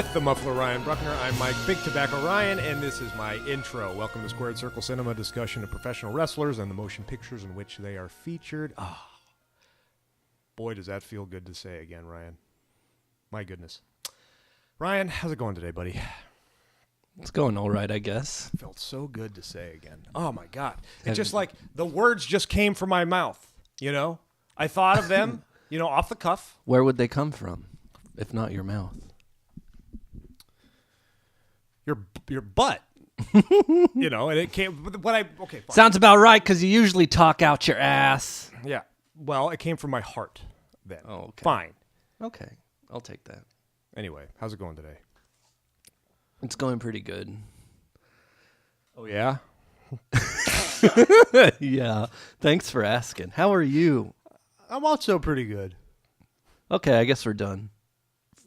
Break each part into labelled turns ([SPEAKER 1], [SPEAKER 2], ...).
[SPEAKER 1] with the muffler, Ryan Bruckner. I'm Mike Big Tobacco Ryan, and this is my intro. Welcome to Squared Circle Cinema, discussion of professional wrestlers and the motion pictures in which they are featured. Boy, does that feel good to say again, Ryan. My goodness. Ryan, how's it going today, buddy?
[SPEAKER 2] It's going all right, I guess.
[SPEAKER 1] Felt so good to say again. Oh, my God. It's just like the words just came from my mouth, you know? I thought of them, off the cuff.
[SPEAKER 2] Where would they come from, if not your mouth?
[SPEAKER 1] Your butt. And it came, fine.
[SPEAKER 2] Sounds about right, because you usually talk out your ass.
[SPEAKER 1] Yeah. Well, it came from my heart then.
[SPEAKER 2] Oh, okay.
[SPEAKER 1] Fine.
[SPEAKER 2] Okay, I'll take that.
[SPEAKER 1] Anyway, how's it going today?
[SPEAKER 2] It's going pretty good.
[SPEAKER 1] Oh, yeah?
[SPEAKER 2] Yeah, thanks for asking. How are you?
[SPEAKER 1] I'm also pretty good.
[SPEAKER 2] Okay, I guess we're done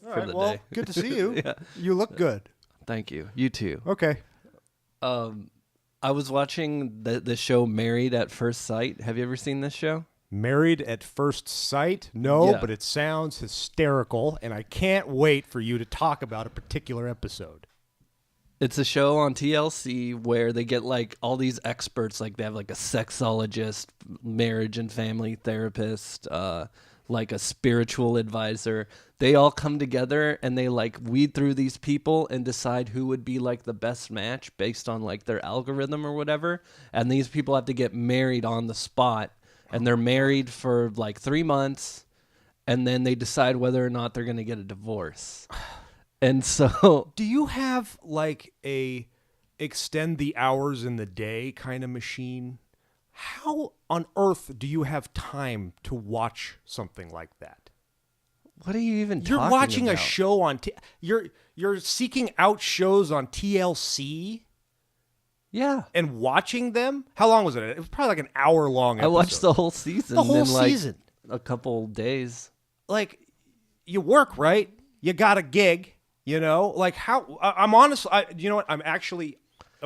[SPEAKER 1] for the day. Good to see you.
[SPEAKER 2] Yeah.
[SPEAKER 1] You look good.
[SPEAKER 2] Thank you. You too.
[SPEAKER 1] Okay.
[SPEAKER 2] I was watching the show Married at First Sight. Have you ever seen this show?
[SPEAKER 1] Married at First Sight? No,
[SPEAKER 2] Yeah.
[SPEAKER 1] but it sounds hysterical, and I can't wait for you to talk about a particular episode.
[SPEAKER 2] It's a show on TLC where they get like all these experts, like they have like a sexologist, marriage and family therapist, like a spiritual advisor. They all come together and they like weed through these people and decide who would be like the best match based on like their algorithm or whatever. And these people have to get married on the spot, and they're married for like 3 months, and then they decide whether or not they're going to get a divorce. And so,
[SPEAKER 1] do you have like a extend the hours in the day kind of machine? How on earth do you have time to watch something like that?
[SPEAKER 2] what are you even talking
[SPEAKER 1] You're watching
[SPEAKER 2] about?
[SPEAKER 1] a show on you're seeking out shows on TLC
[SPEAKER 2] Yeah.
[SPEAKER 1] and watching them? How long was it? It was probably like an hour long episode.
[SPEAKER 2] I watched the whole season.
[SPEAKER 1] The whole
[SPEAKER 2] in like
[SPEAKER 1] season.
[SPEAKER 2] A couple days.
[SPEAKER 1] Like, you work, right? You got a gig, Like, how... I'm honest... you know what? I'm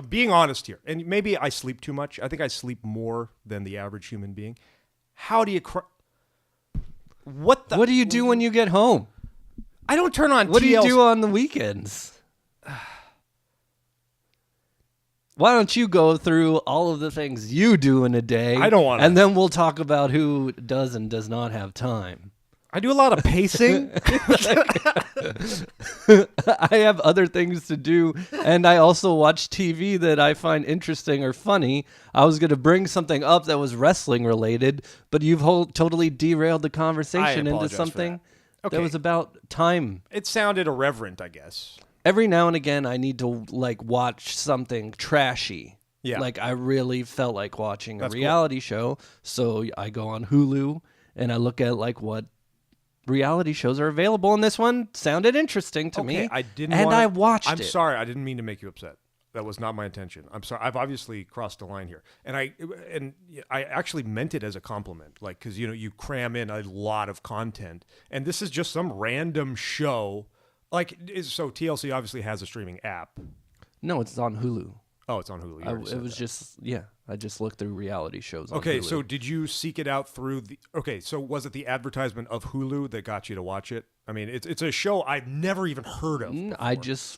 [SPEAKER 1] being honest here. And maybe I sleep too much. I think I sleep more than the average human being. How do you... What
[SPEAKER 2] do you do when you get home?
[SPEAKER 1] I don't turn on
[SPEAKER 2] What do you
[SPEAKER 1] TLC.
[SPEAKER 2] do on the weekends? Why don't you go through all of the things you do in a day?
[SPEAKER 1] I don't wanna.
[SPEAKER 2] And then we'll talk about who does and does not have time.
[SPEAKER 1] I do a lot of pacing.
[SPEAKER 2] I have other things to do, and I also watch TV that I find interesting or funny. I was going to bring something up that was wrestling related, but you've totally derailed the conversation into
[SPEAKER 1] apologize for
[SPEAKER 2] something
[SPEAKER 1] that.
[SPEAKER 2] that was about time.
[SPEAKER 1] It sounded irreverent, I guess.
[SPEAKER 2] Every now and again, I need to like watch something trashy.
[SPEAKER 1] Yeah.
[SPEAKER 2] Like I really felt like watching a
[SPEAKER 1] That's cool.
[SPEAKER 2] reality show, so I go on Hulu and I look at like what reality shows are available, and this one sounded interesting to me. I watched it.
[SPEAKER 1] I'm sorry, I didn't mean to make you upset. That was not my intention. I'm sorry. I've obviously crossed the line here, and I actually meant it as a compliment, like because you cram in a lot of content, and this is just some random show. So TLC obviously has a streaming app.
[SPEAKER 2] No, it's on Hulu.
[SPEAKER 1] Oh, it's on Hulu.
[SPEAKER 2] I just looked through reality shows on
[SPEAKER 1] Okay,
[SPEAKER 2] Hulu.
[SPEAKER 1] so did you seek it out through so was it the advertisement of Hulu that got you to watch it? I mean, it's a show I've never even heard of before.
[SPEAKER 2] I just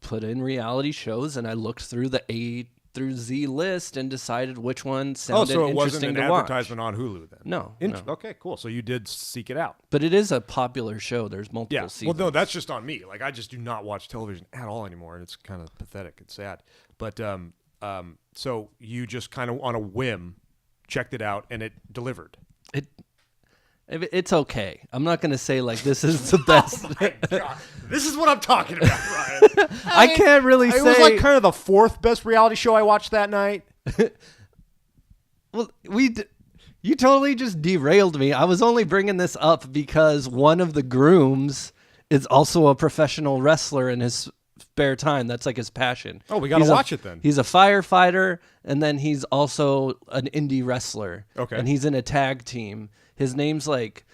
[SPEAKER 2] put in reality shows and I looked through the A through Z list and decided which one sounded
[SPEAKER 1] so it
[SPEAKER 2] interesting
[SPEAKER 1] wasn't
[SPEAKER 2] to
[SPEAKER 1] an
[SPEAKER 2] watch.
[SPEAKER 1] advertisement on Hulu then?
[SPEAKER 2] No.
[SPEAKER 1] Okay, cool. So you did seek it out.
[SPEAKER 2] But it is a popular show. There's multiple seasons.
[SPEAKER 1] Well, no, that's just on me. Like, I just do not watch television at all anymore, and it's kind of pathetic. It's sad. But so you just kind of on a whim checked it out, and it delivered.
[SPEAKER 2] It's okay. I'm not going to say like this is the best.
[SPEAKER 1] Oh my God. This is what I'm talking about, Ryan.
[SPEAKER 2] I can't really say.
[SPEAKER 1] It was like kind of the fourth best reality show I watched that night.
[SPEAKER 2] Well, you totally just derailed me. I was only bringing this up because one of the grooms is also a professional wrestler in his spare time. That's like his passion.
[SPEAKER 1] Oh, we got to watch it then.
[SPEAKER 2] He's a firefighter, and then he's also an indie wrestler.
[SPEAKER 1] Okay.
[SPEAKER 2] And he's in a tag team. His name's like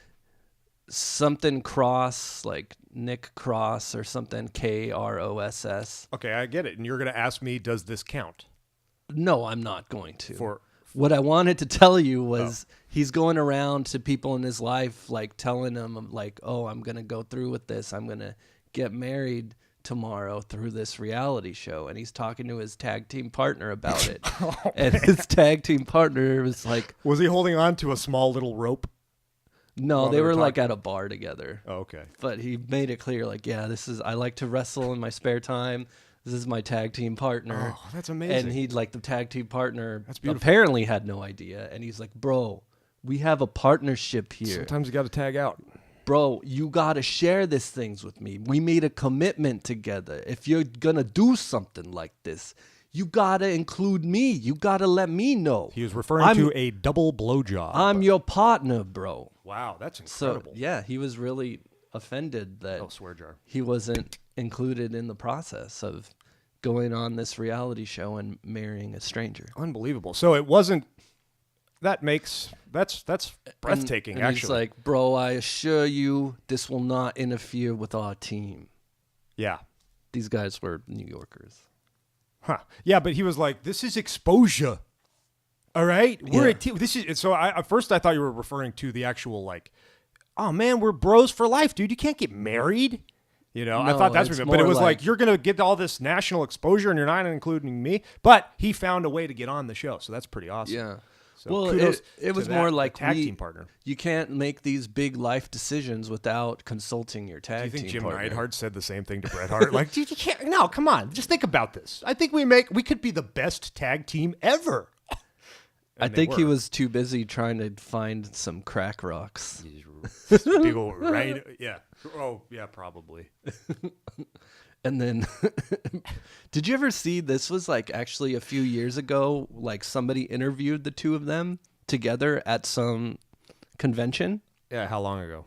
[SPEAKER 2] something Cross, like Nick Cross or something, Kross.
[SPEAKER 1] Okay, I get it. And you're going to ask me, does this count?
[SPEAKER 2] No, I'm not going to.
[SPEAKER 1] For
[SPEAKER 2] What I wanted to tell you was he's going around to people in his life, like telling them, like, oh, I'm going to go through with this. I'm going to get married tomorrow through this reality show. And he's talking to his tag team partner about it. And his tag team partner was like...
[SPEAKER 1] Was he holding on to a small little rope?
[SPEAKER 2] No, they were like at a bar together.
[SPEAKER 1] Oh, okay.
[SPEAKER 2] But he made it clear, like, yeah, I like to wrestle in my spare time. This is my tag team partner.
[SPEAKER 1] Oh, that's amazing.
[SPEAKER 2] And the tag team partner
[SPEAKER 1] That's beautiful.
[SPEAKER 2] apparently had no idea. And he's like, bro, we have a partnership here.
[SPEAKER 1] Sometimes you got to tag out.
[SPEAKER 2] Bro, you got to share these things with me. We made a commitment together. If you're going to do something like this, you got to include me. You got to let me know.
[SPEAKER 1] He was referring to a double blowjob.
[SPEAKER 2] I'm your partner, bro.
[SPEAKER 1] Wow, that's incredible.
[SPEAKER 2] So, yeah, he was really offended that
[SPEAKER 1] swear jar.
[SPEAKER 2] he wasn't included in the process of going on this reality show and marrying a stranger.
[SPEAKER 1] Unbelievable. So it wasn't... That's breathtaking,
[SPEAKER 2] and
[SPEAKER 1] actually.
[SPEAKER 2] He's like, bro, I assure you this will not interfere with our team.
[SPEAKER 1] Yeah.
[SPEAKER 2] These guys were New Yorkers.
[SPEAKER 1] Huh. Yeah, but he was like, this is exposure. All right? We're a team. This is... So at first I thought you were referring to the actual, like, oh, man, we're bros for life, dude. You can't get married. You know,
[SPEAKER 2] No,
[SPEAKER 1] I thought that's what it meant. But it was like, you're going to get all this national exposure and you're not including me. But he found a way to get on the show. So that's pretty awesome.
[SPEAKER 2] Yeah.
[SPEAKER 1] So
[SPEAKER 2] well, it was more like
[SPEAKER 1] tag team partner.
[SPEAKER 2] You can't make these big life decisions without consulting your tag team partner.
[SPEAKER 1] Do you think Jim Neidhart said the same thing to Bret Hart? Like, dude, you can't. No, come on. Just think about this. I think we could be the best tag team ever.
[SPEAKER 2] I think he was too busy trying to find some crack rocks.
[SPEAKER 1] Big old, right? Yeah. Oh, yeah, probably.
[SPEAKER 2] And then, did you ever see, this was like actually a few years ago, like somebody interviewed the two of them together at some convention?
[SPEAKER 1] Yeah, how long ago?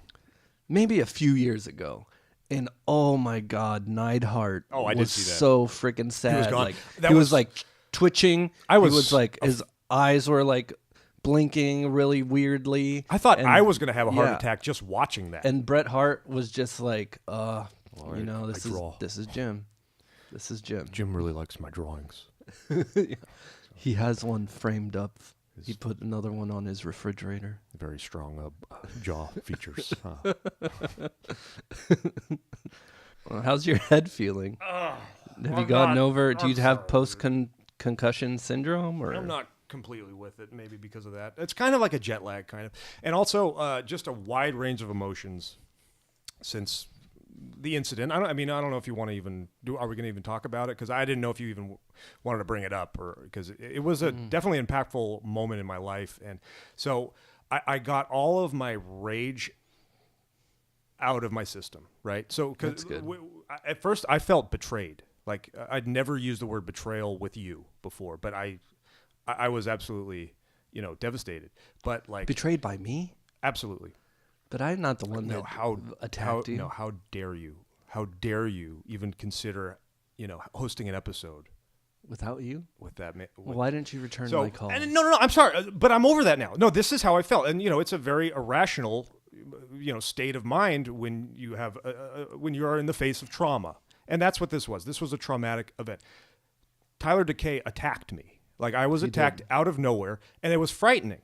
[SPEAKER 2] Maybe a few years ago. And oh my God, Neidhart
[SPEAKER 1] I did
[SPEAKER 2] was
[SPEAKER 1] see that.
[SPEAKER 2] so freaking sad.
[SPEAKER 1] He was gone.
[SPEAKER 2] Like, he was like twitching.
[SPEAKER 1] He
[SPEAKER 2] was like, his eyes were like blinking really weirdly.
[SPEAKER 1] I thought I was going to have a heart attack just watching that.
[SPEAKER 2] And Bret Hart was just like,
[SPEAKER 1] Lord,
[SPEAKER 2] you know, this is Jim. This is Jim.
[SPEAKER 1] Jim really likes my drawings.
[SPEAKER 2] He has one framed up. He put another one on his refrigerator.
[SPEAKER 1] Very strong jaw features.
[SPEAKER 2] Well, how's your head feeling? Have you gotten over? Do you have post-concussion syndrome? Or
[SPEAKER 1] I'm not completely with it, maybe because of that. It's kind of like a jet lag, kind of. And also just a wide range of emotions since the incident. I don't know if you want to even do. Are we going to even talk about it? Because I didn't know if you even wanted to bring it up, or because it was a definitely impactful moment in my life, and so I got all of my rage out of my system, right? So because at first I felt betrayed. Like I'd never used the word betrayal with you before, but I was absolutely devastated. But like
[SPEAKER 2] betrayed by me?
[SPEAKER 1] Absolutely.
[SPEAKER 2] But I'm not the one that attacked you.
[SPEAKER 1] No, how dare you? How dare you even consider, hosting an episode
[SPEAKER 2] without you?
[SPEAKER 1] With that,
[SPEAKER 2] why didn't you return my call?
[SPEAKER 1] No, I'm sorry, but I'm over that now. No, this is how I felt, and it's a very irrational, state of mind when you have when you are in the face of trauma, and that's what this was. This was a traumatic event. Tyler Decay attacked me. Like I was attacked out of nowhere, and it was frightening.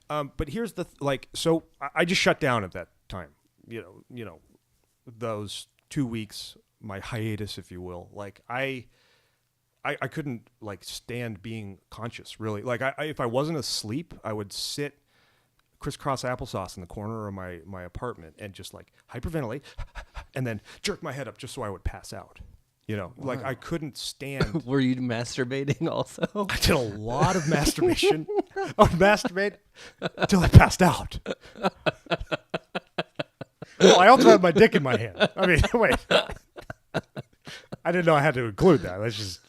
[SPEAKER 1] But here's the so I just shut down at that time. Those 2 weeks, my hiatus, if you will. Like I couldn't stand being conscious. Really, if I wasn't asleep, I would sit crisscross applesauce in the corner of my apartment and just hyperventilate, and then jerk my head up just so I would pass out. I couldn't stand.
[SPEAKER 2] Were you masturbating also?
[SPEAKER 1] I did a lot of masturbation. I would masturbate until I passed out. Well, I also had my dick in my hand. I mean, wait. I didn't know I had to include that. That's just,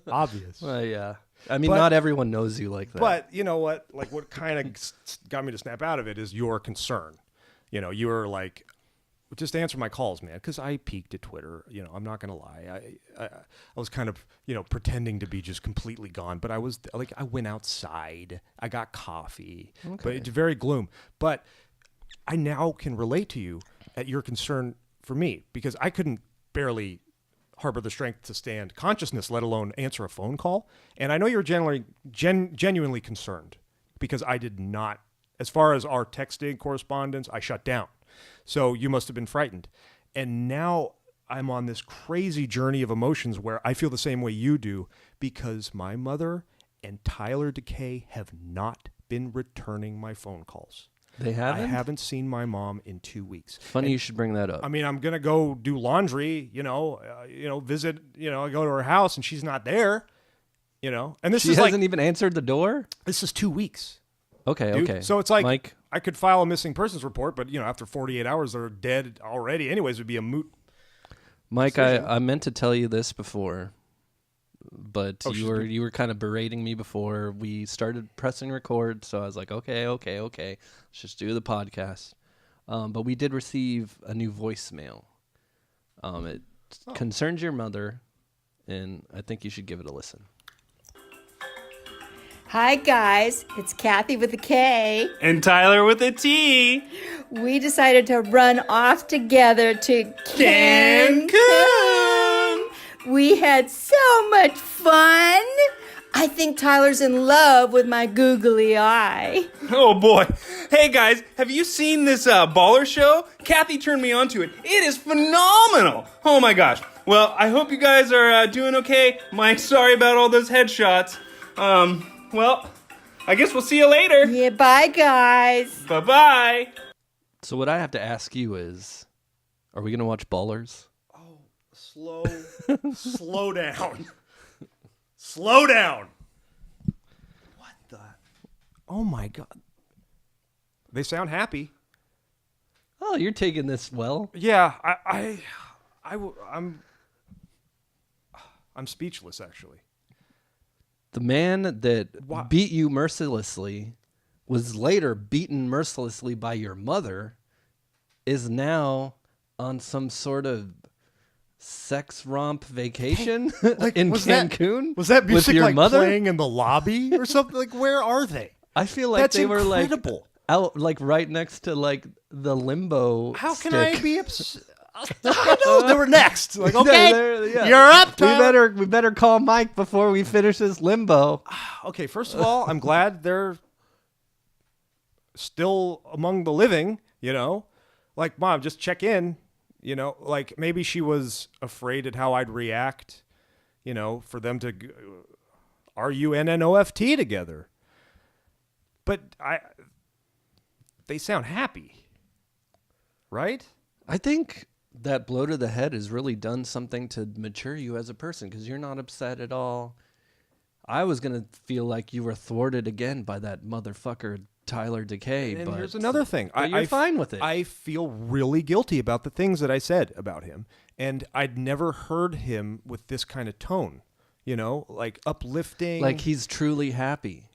[SPEAKER 1] obvious.
[SPEAKER 2] Well, yeah. I mean, not everyone knows you like that.
[SPEAKER 1] But you know what? What kind of got me to snap out of it is your concern. You were like, just answer my calls, man, because I peeked at Twitter. I'm not going to lie. I was kind of, pretending to be just completely gone. But I was I went outside. I got coffee. Okay. But it's very gloom. But I now can relate to you at your concern for me, because I couldn't barely harbor the strength to stand consciousness, let alone answer a phone call. And I know you're genuinely concerned, because I did not, as far as our texting correspondence, I shut down. So you must have been frightened. And now I'm on this crazy journey of emotions where I feel the same way you do, because my mother and Tyler Decay have not been returning my phone calls.
[SPEAKER 2] They haven't?
[SPEAKER 1] I haven't seen my mom in 2 weeks.
[SPEAKER 2] Funny you should bring that up.
[SPEAKER 1] I mean, I'm going to go do laundry, visit, I go to her house and she's not there, And this
[SPEAKER 2] she
[SPEAKER 1] is
[SPEAKER 2] hasn't even answered the door?
[SPEAKER 1] This is 2 weeks.
[SPEAKER 2] Okay,
[SPEAKER 1] Dude.
[SPEAKER 2] okay.
[SPEAKER 1] So it's like,
[SPEAKER 2] Mike?
[SPEAKER 1] I could file a missing persons report, but, after 48 hours, they're dead already. Anyways, it would be a moot.
[SPEAKER 2] Mike, I meant to tell you this before, but you were kind of berating me before we started pressing record, so I was like, okay, let's just do the podcast. But we did receive a new voicemail. It concerns your mother, and I think you should give it a listen.
[SPEAKER 3] Hi guys, it's Kathy with a K.
[SPEAKER 4] And Tyler with a T.
[SPEAKER 3] We decided to run off together to Cancun. We had so much fun. I think Tyler's in love with my googly eye.
[SPEAKER 4] Oh boy. Hey guys, have you seen this baller show? Kathy turned me on to it. It is phenomenal. Oh my gosh. Well, I hope you guys are doing okay. Mike, sorry about all those headshots. Well, I guess we'll see you later.
[SPEAKER 3] Yeah, bye guys.
[SPEAKER 4] Bye-bye.
[SPEAKER 2] So what I have to ask you is, are we going to watch Ballers?
[SPEAKER 1] Oh, slow down. Slow down. What the? Oh my God. They sound happy.
[SPEAKER 2] Oh, you're taking this well.
[SPEAKER 1] Yeah, I'm speechless, actually.
[SPEAKER 2] The man that beat you mercilessly was later beaten mercilessly by your mother is now on some sort of sex romp vacation in Cancun.
[SPEAKER 1] Was that music
[SPEAKER 2] with your mother
[SPEAKER 1] playing in the lobby or something? Like, where are they?
[SPEAKER 2] I feel like
[SPEAKER 1] That's
[SPEAKER 2] they were
[SPEAKER 1] incredible.
[SPEAKER 2] out right next to the limbo.
[SPEAKER 1] How can
[SPEAKER 2] stick.
[SPEAKER 1] I be upset? I know they were next. Like, okay,
[SPEAKER 2] Yeah.
[SPEAKER 1] you're up, Tyler.
[SPEAKER 2] We better call Mike before we finish this limbo.
[SPEAKER 1] Okay, first of all, I'm glad they're still among the living, Like, Mom, just check in, Like, maybe she was afraid at how I'd react, for them to RUNNOFT together. But they sound happy, right?
[SPEAKER 2] I think that blow to the head has really done something to mature you as a person, because you're not upset at all. I was going to feel like you were thwarted again by that motherfucker Tyler Decay.
[SPEAKER 1] And
[SPEAKER 2] but
[SPEAKER 1] here's another thing.
[SPEAKER 2] You're fine with it.
[SPEAKER 1] I feel really guilty about the things that I said about him. And I'd never heard him with this kind of tone, like uplifting.
[SPEAKER 2] Like he's truly happy.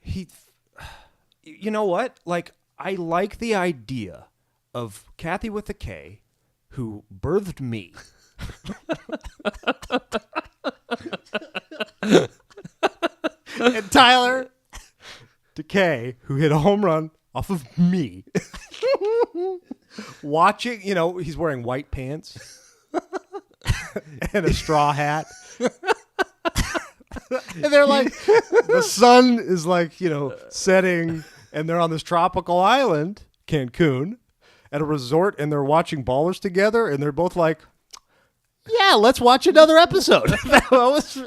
[SPEAKER 1] You know what? Like, I like the idea of Kathy with a K, who birthed me. And Tyler Decay, who hit a home run off of me. Watching, he's wearing white pants and a straw hat. And they're like, the sun is like, setting, and they're on this tropical island, Cancun, at a resort, and they're watching Ballers together, and they're both like, yeah, let's watch another episode. That was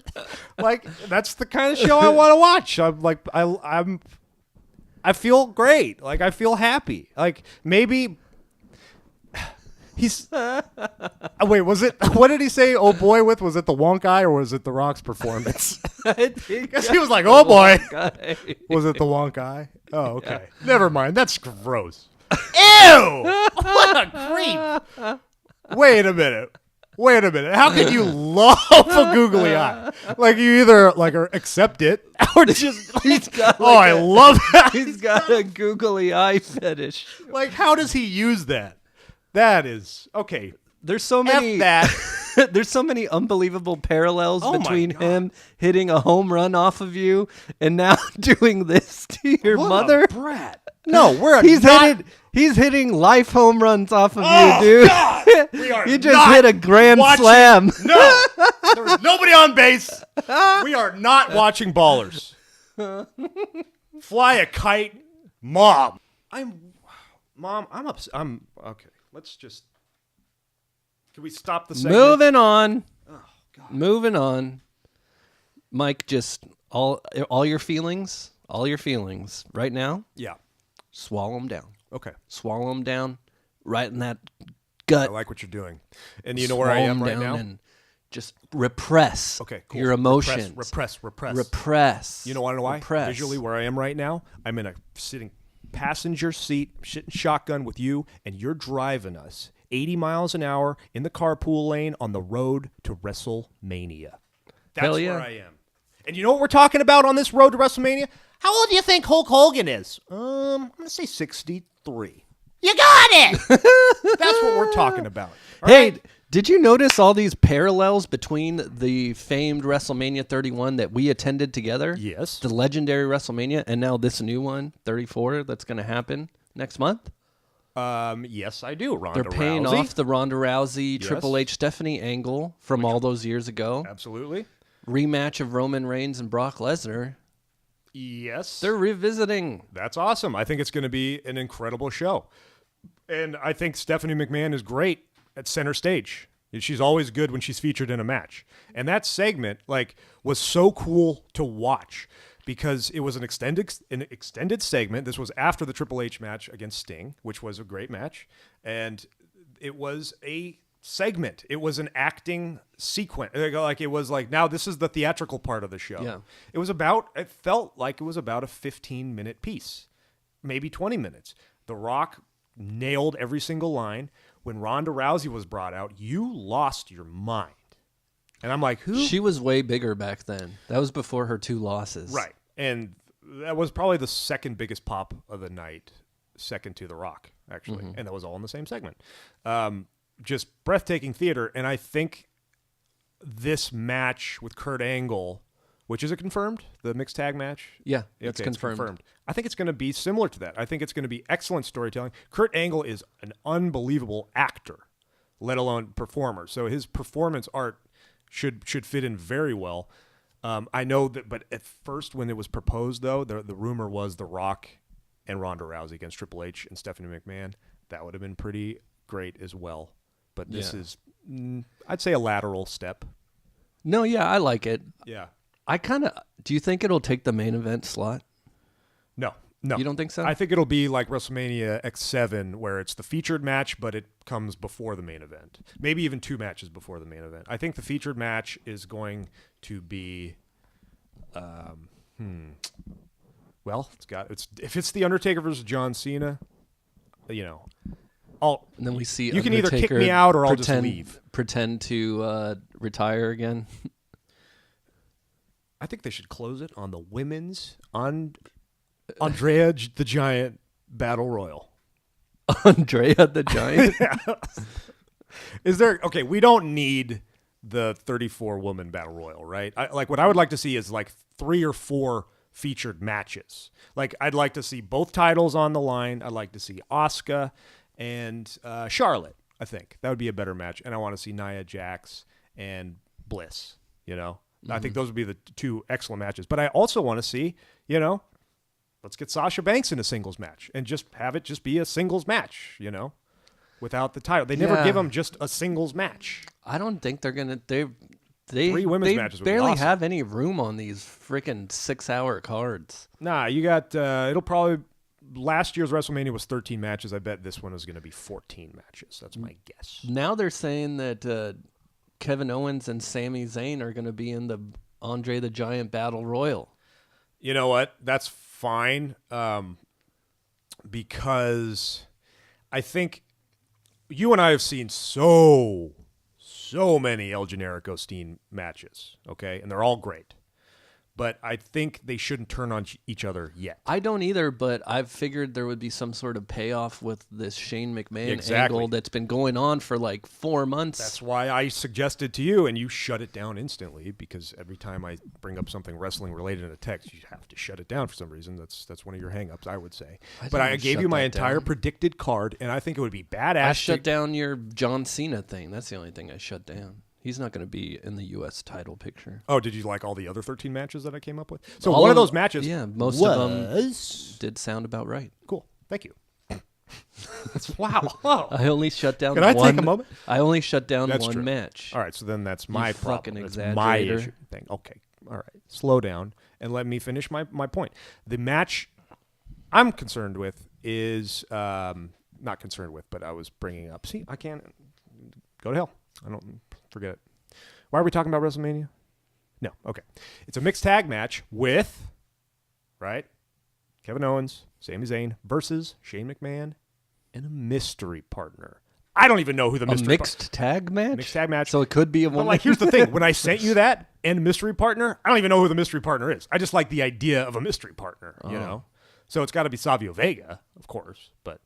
[SPEAKER 1] like, that's the kind of show I want to watch. I'm like, I feel great. Like, I feel happy. Like, maybe he's wait, was it, what did he say oh boy with? Was it the wonk eye or was it the Rock's performance? Because he was like, oh boy. Was it the wonk eye? Oh, okay. Yeah. Never mind. That's gross. Ew! What a creep. Wait a minute. How can you love a googly eye? Like, you either accept it or just I love that.
[SPEAKER 2] He's got a googly eye fetish.
[SPEAKER 1] Like, how does he use that? That is okay.
[SPEAKER 2] There's so many there's so many unbelievable parallels between him hitting a home run off of you and now doing this to your mother.
[SPEAKER 1] A brat. No,
[SPEAKER 2] he's hitting life home runs off of you, dude.
[SPEAKER 1] God, we are
[SPEAKER 2] you just hit a grand slam.
[SPEAKER 1] No, there was nobody on base. We are not watching Ballers. Fly a kite, Mom. I'm upset. I'm okay. Let's just. Can we stop the segment?
[SPEAKER 2] Moving on. Oh, God. Moving on. Mike, just all your feelings right now.
[SPEAKER 1] Yeah.
[SPEAKER 2] Swallow them down.
[SPEAKER 1] Okay.
[SPEAKER 2] Swallow them down right in that gut.
[SPEAKER 1] I like what you're doing. And you know where I am right now?
[SPEAKER 2] And just repress your emotions. Repress.
[SPEAKER 1] You know why?
[SPEAKER 2] Repress.
[SPEAKER 1] Visually, where I am right now, I'm in a sitting passenger seat, sitting shotgun with you, and you're driving us 80 miles an hour in the carpool lane on the road to WrestleMania. That's
[SPEAKER 2] Hell yeah.
[SPEAKER 1] where I am. And you know what we're talking about on this road to WrestleMania? How old do you think Hulk Hogan is? I'm going to say 63. You got it! That's what we're talking about. All
[SPEAKER 2] Hey,
[SPEAKER 1] right?
[SPEAKER 2] did you notice all these parallels between the famed WrestleMania 31 that we attended together?
[SPEAKER 1] Yes.
[SPEAKER 2] The legendary WrestleMania, and now this new one, 34, that's going to happen next month?
[SPEAKER 1] Yes, I do. Ronda
[SPEAKER 2] They're paying
[SPEAKER 1] Rousey.
[SPEAKER 2] off the Ronda Rousey,
[SPEAKER 1] Yes.
[SPEAKER 2] Triple H, Stephanie angle from all those years ago.
[SPEAKER 1] Absolutely.
[SPEAKER 2] Rematch of Roman Reigns and Brock Lesnar.
[SPEAKER 1] Yes.
[SPEAKER 2] They're revisiting.
[SPEAKER 1] That's awesome. I think it's going to be an incredible show. And I think Stephanie McMahon is great at center stage. She's always good when she's featured in a match. And that segment was so cool to watch because it was an extended segment. This was after the Triple H match against Sting, which was a great match. And it was a segment. It was an acting sequence. It was now this is the theatrical part of the show.
[SPEAKER 2] Yeah.
[SPEAKER 1] It felt like it was about a 15-minute piece, maybe 20 minutes. The Rock nailed every single line. When Ronda Rousey was brought out, you lost your mind. And I'm like, who?
[SPEAKER 2] She was way bigger back then. That was before her 2 losses.
[SPEAKER 1] Right. And that was probably the second biggest pop of the night, second to The Rock, actually. And that was all in the same segment. Just breathtaking theater. And I think this match with Kurt Angle, which is it confirmed? The mixed tag match?
[SPEAKER 2] Yeah,
[SPEAKER 1] Okay,
[SPEAKER 2] it's confirmed.
[SPEAKER 1] I think it's going to be similar to that. I think it's going to be excellent storytelling. Kurt Angle is an unbelievable actor, let alone performer. So his performance art should fit in very well. I know that, but at first when it was proposed, though, the rumor was The Rock and Ronda Rousey against Triple H and Stephanie McMahon. That would have been pretty great as well. But this is, I'd say, a lateral step.
[SPEAKER 2] No, yeah, I like it.
[SPEAKER 1] Yeah.
[SPEAKER 2] Do you think it'll take the main event slot?
[SPEAKER 1] No.
[SPEAKER 2] You don't think so?
[SPEAKER 1] I think it'll be like WrestleMania X7, where it's the featured match, but it comes before the main event. Maybe even 2 matches before the main event. I think the featured match is going to be, well, if it's the Undertaker versus John Cena,
[SPEAKER 2] and then we see
[SPEAKER 1] you can either kick
[SPEAKER 2] Undertaker
[SPEAKER 1] me out or I'll just leave.
[SPEAKER 2] Pretend to retire again.
[SPEAKER 1] I think they should close it on the women's Andrea the Giant Battle Royal.
[SPEAKER 2] Andrea the Giant?
[SPEAKER 1] Is there... Okay, we don't need the 34-woman Battle Royal, right? What I would like to see is 3 or 4 featured matches. I'd like to see both titles on the line. I'd like to see Asuka and Charlotte, I think. That would be a better match. And I want to see Nia Jax and Bliss, I think those would be the 2 excellent matches. But I also want to see, let's get Sasha Banks in a singles match and just have it just be a singles match, without the title. They never give them just a singles match.
[SPEAKER 2] I don't think they're going to... They
[SPEAKER 1] 3 women's matches would be
[SPEAKER 2] barely
[SPEAKER 1] awesome.
[SPEAKER 2] have any room on these freaking 6-hour cards.
[SPEAKER 1] Nah, you got... it'll probably... Last year's WrestleMania was 13 matches. I bet this one is going to be 14 matches. That's my guess.
[SPEAKER 2] Now they're saying that Kevin Owens and Sami Zayn are going to be in the Andre the Giant Battle Royal.
[SPEAKER 1] You know what? That's fine, because I think you and I have seen so many El Generico Steen matches, okay? And they're all great. But I think they shouldn't turn on each other yet.
[SPEAKER 2] I don't either, but I've figured there would be some sort of payoff with this Shane McMahon
[SPEAKER 1] Exactly.
[SPEAKER 2] angle that's been going on for 4 months.
[SPEAKER 1] That's why I suggested to you, and you shut it down instantly, because every time I bring up something wrestling related in a text, you have to shut it down for some reason. That's one of your hang-ups, I would say. But I gave you my entire predicted card, and I think it would be badass.
[SPEAKER 2] I shut down your John Cena thing. That's the only thing I shut down. He's not going to be in the U.S. title picture.
[SPEAKER 1] Oh, did you like all the other 13 matches that I came up with? So
[SPEAKER 2] all
[SPEAKER 1] one of those matches
[SPEAKER 2] most of them did sound about right.
[SPEAKER 1] Cool. Thank you. Wow. Whoa.
[SPEAKER 2] I only shut down
[SPEAKER 1] Can I take a moment?
[SPEAKER 2] I only shut down
[SPEAKER 1] That's
[SPEAKER 2] one
[SPEAKER 1] true.
[SPEAKER 2] match.
[SPEAKER 1] All right, so then that's my
[SPEAKER 2] fucking
[SPEAKER 1] problem. It's my
[SPEAKER 2] exaggerator.
[SPEAKER 1] issue thing. Okay, all right. Slow down and let me finish my point. The match I'm concerned with is not concerned with, but I was bringing up. See, I can't go to hell. I don't forget it. Why are we talking about WrestleMania? No, okay. It's a mixed tag match with, right, Kevin Owens, Sami Zayn versus Shane McMahon and a mystery partner. I don't even know who the mystery
[SPEAKER 2] mixed tag match?
[SPEAKER 1] Mixed tag match.
[SPEAKER 2] So it could be a
[SPEAKER 1] But
[SPEAKER 2] woman.
[SPEAKER 1] like, here's the thing. When I sent you that and mystery partner, I don't even know who the mystery partner is. I just like the idea of a mystery partner, you know? So it's got to be Savio Vega, of course, but...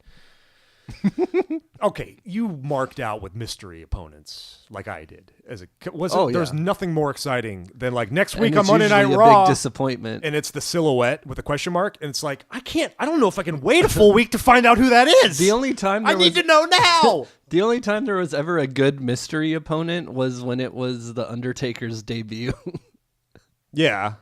[SPEAKER 1] Okay, you marked out with mystery opponents like I did. There's nothing more exciting than like next week on Monday Night Raw.
[SPEAKER 2] Big disappointment.
[SPEAKER 1] And it's the silhouette with a question mark, and it's like I don't know if I can wait a full week to find out who that is.
[SPEAKER 2] The only time
[SPEAKER 1] I need to know now.
[SPEAKER 2] The only time there was ever a good mystery opponent was when it was the Undertaker's debut.
[SPEAKER 1] Yeah,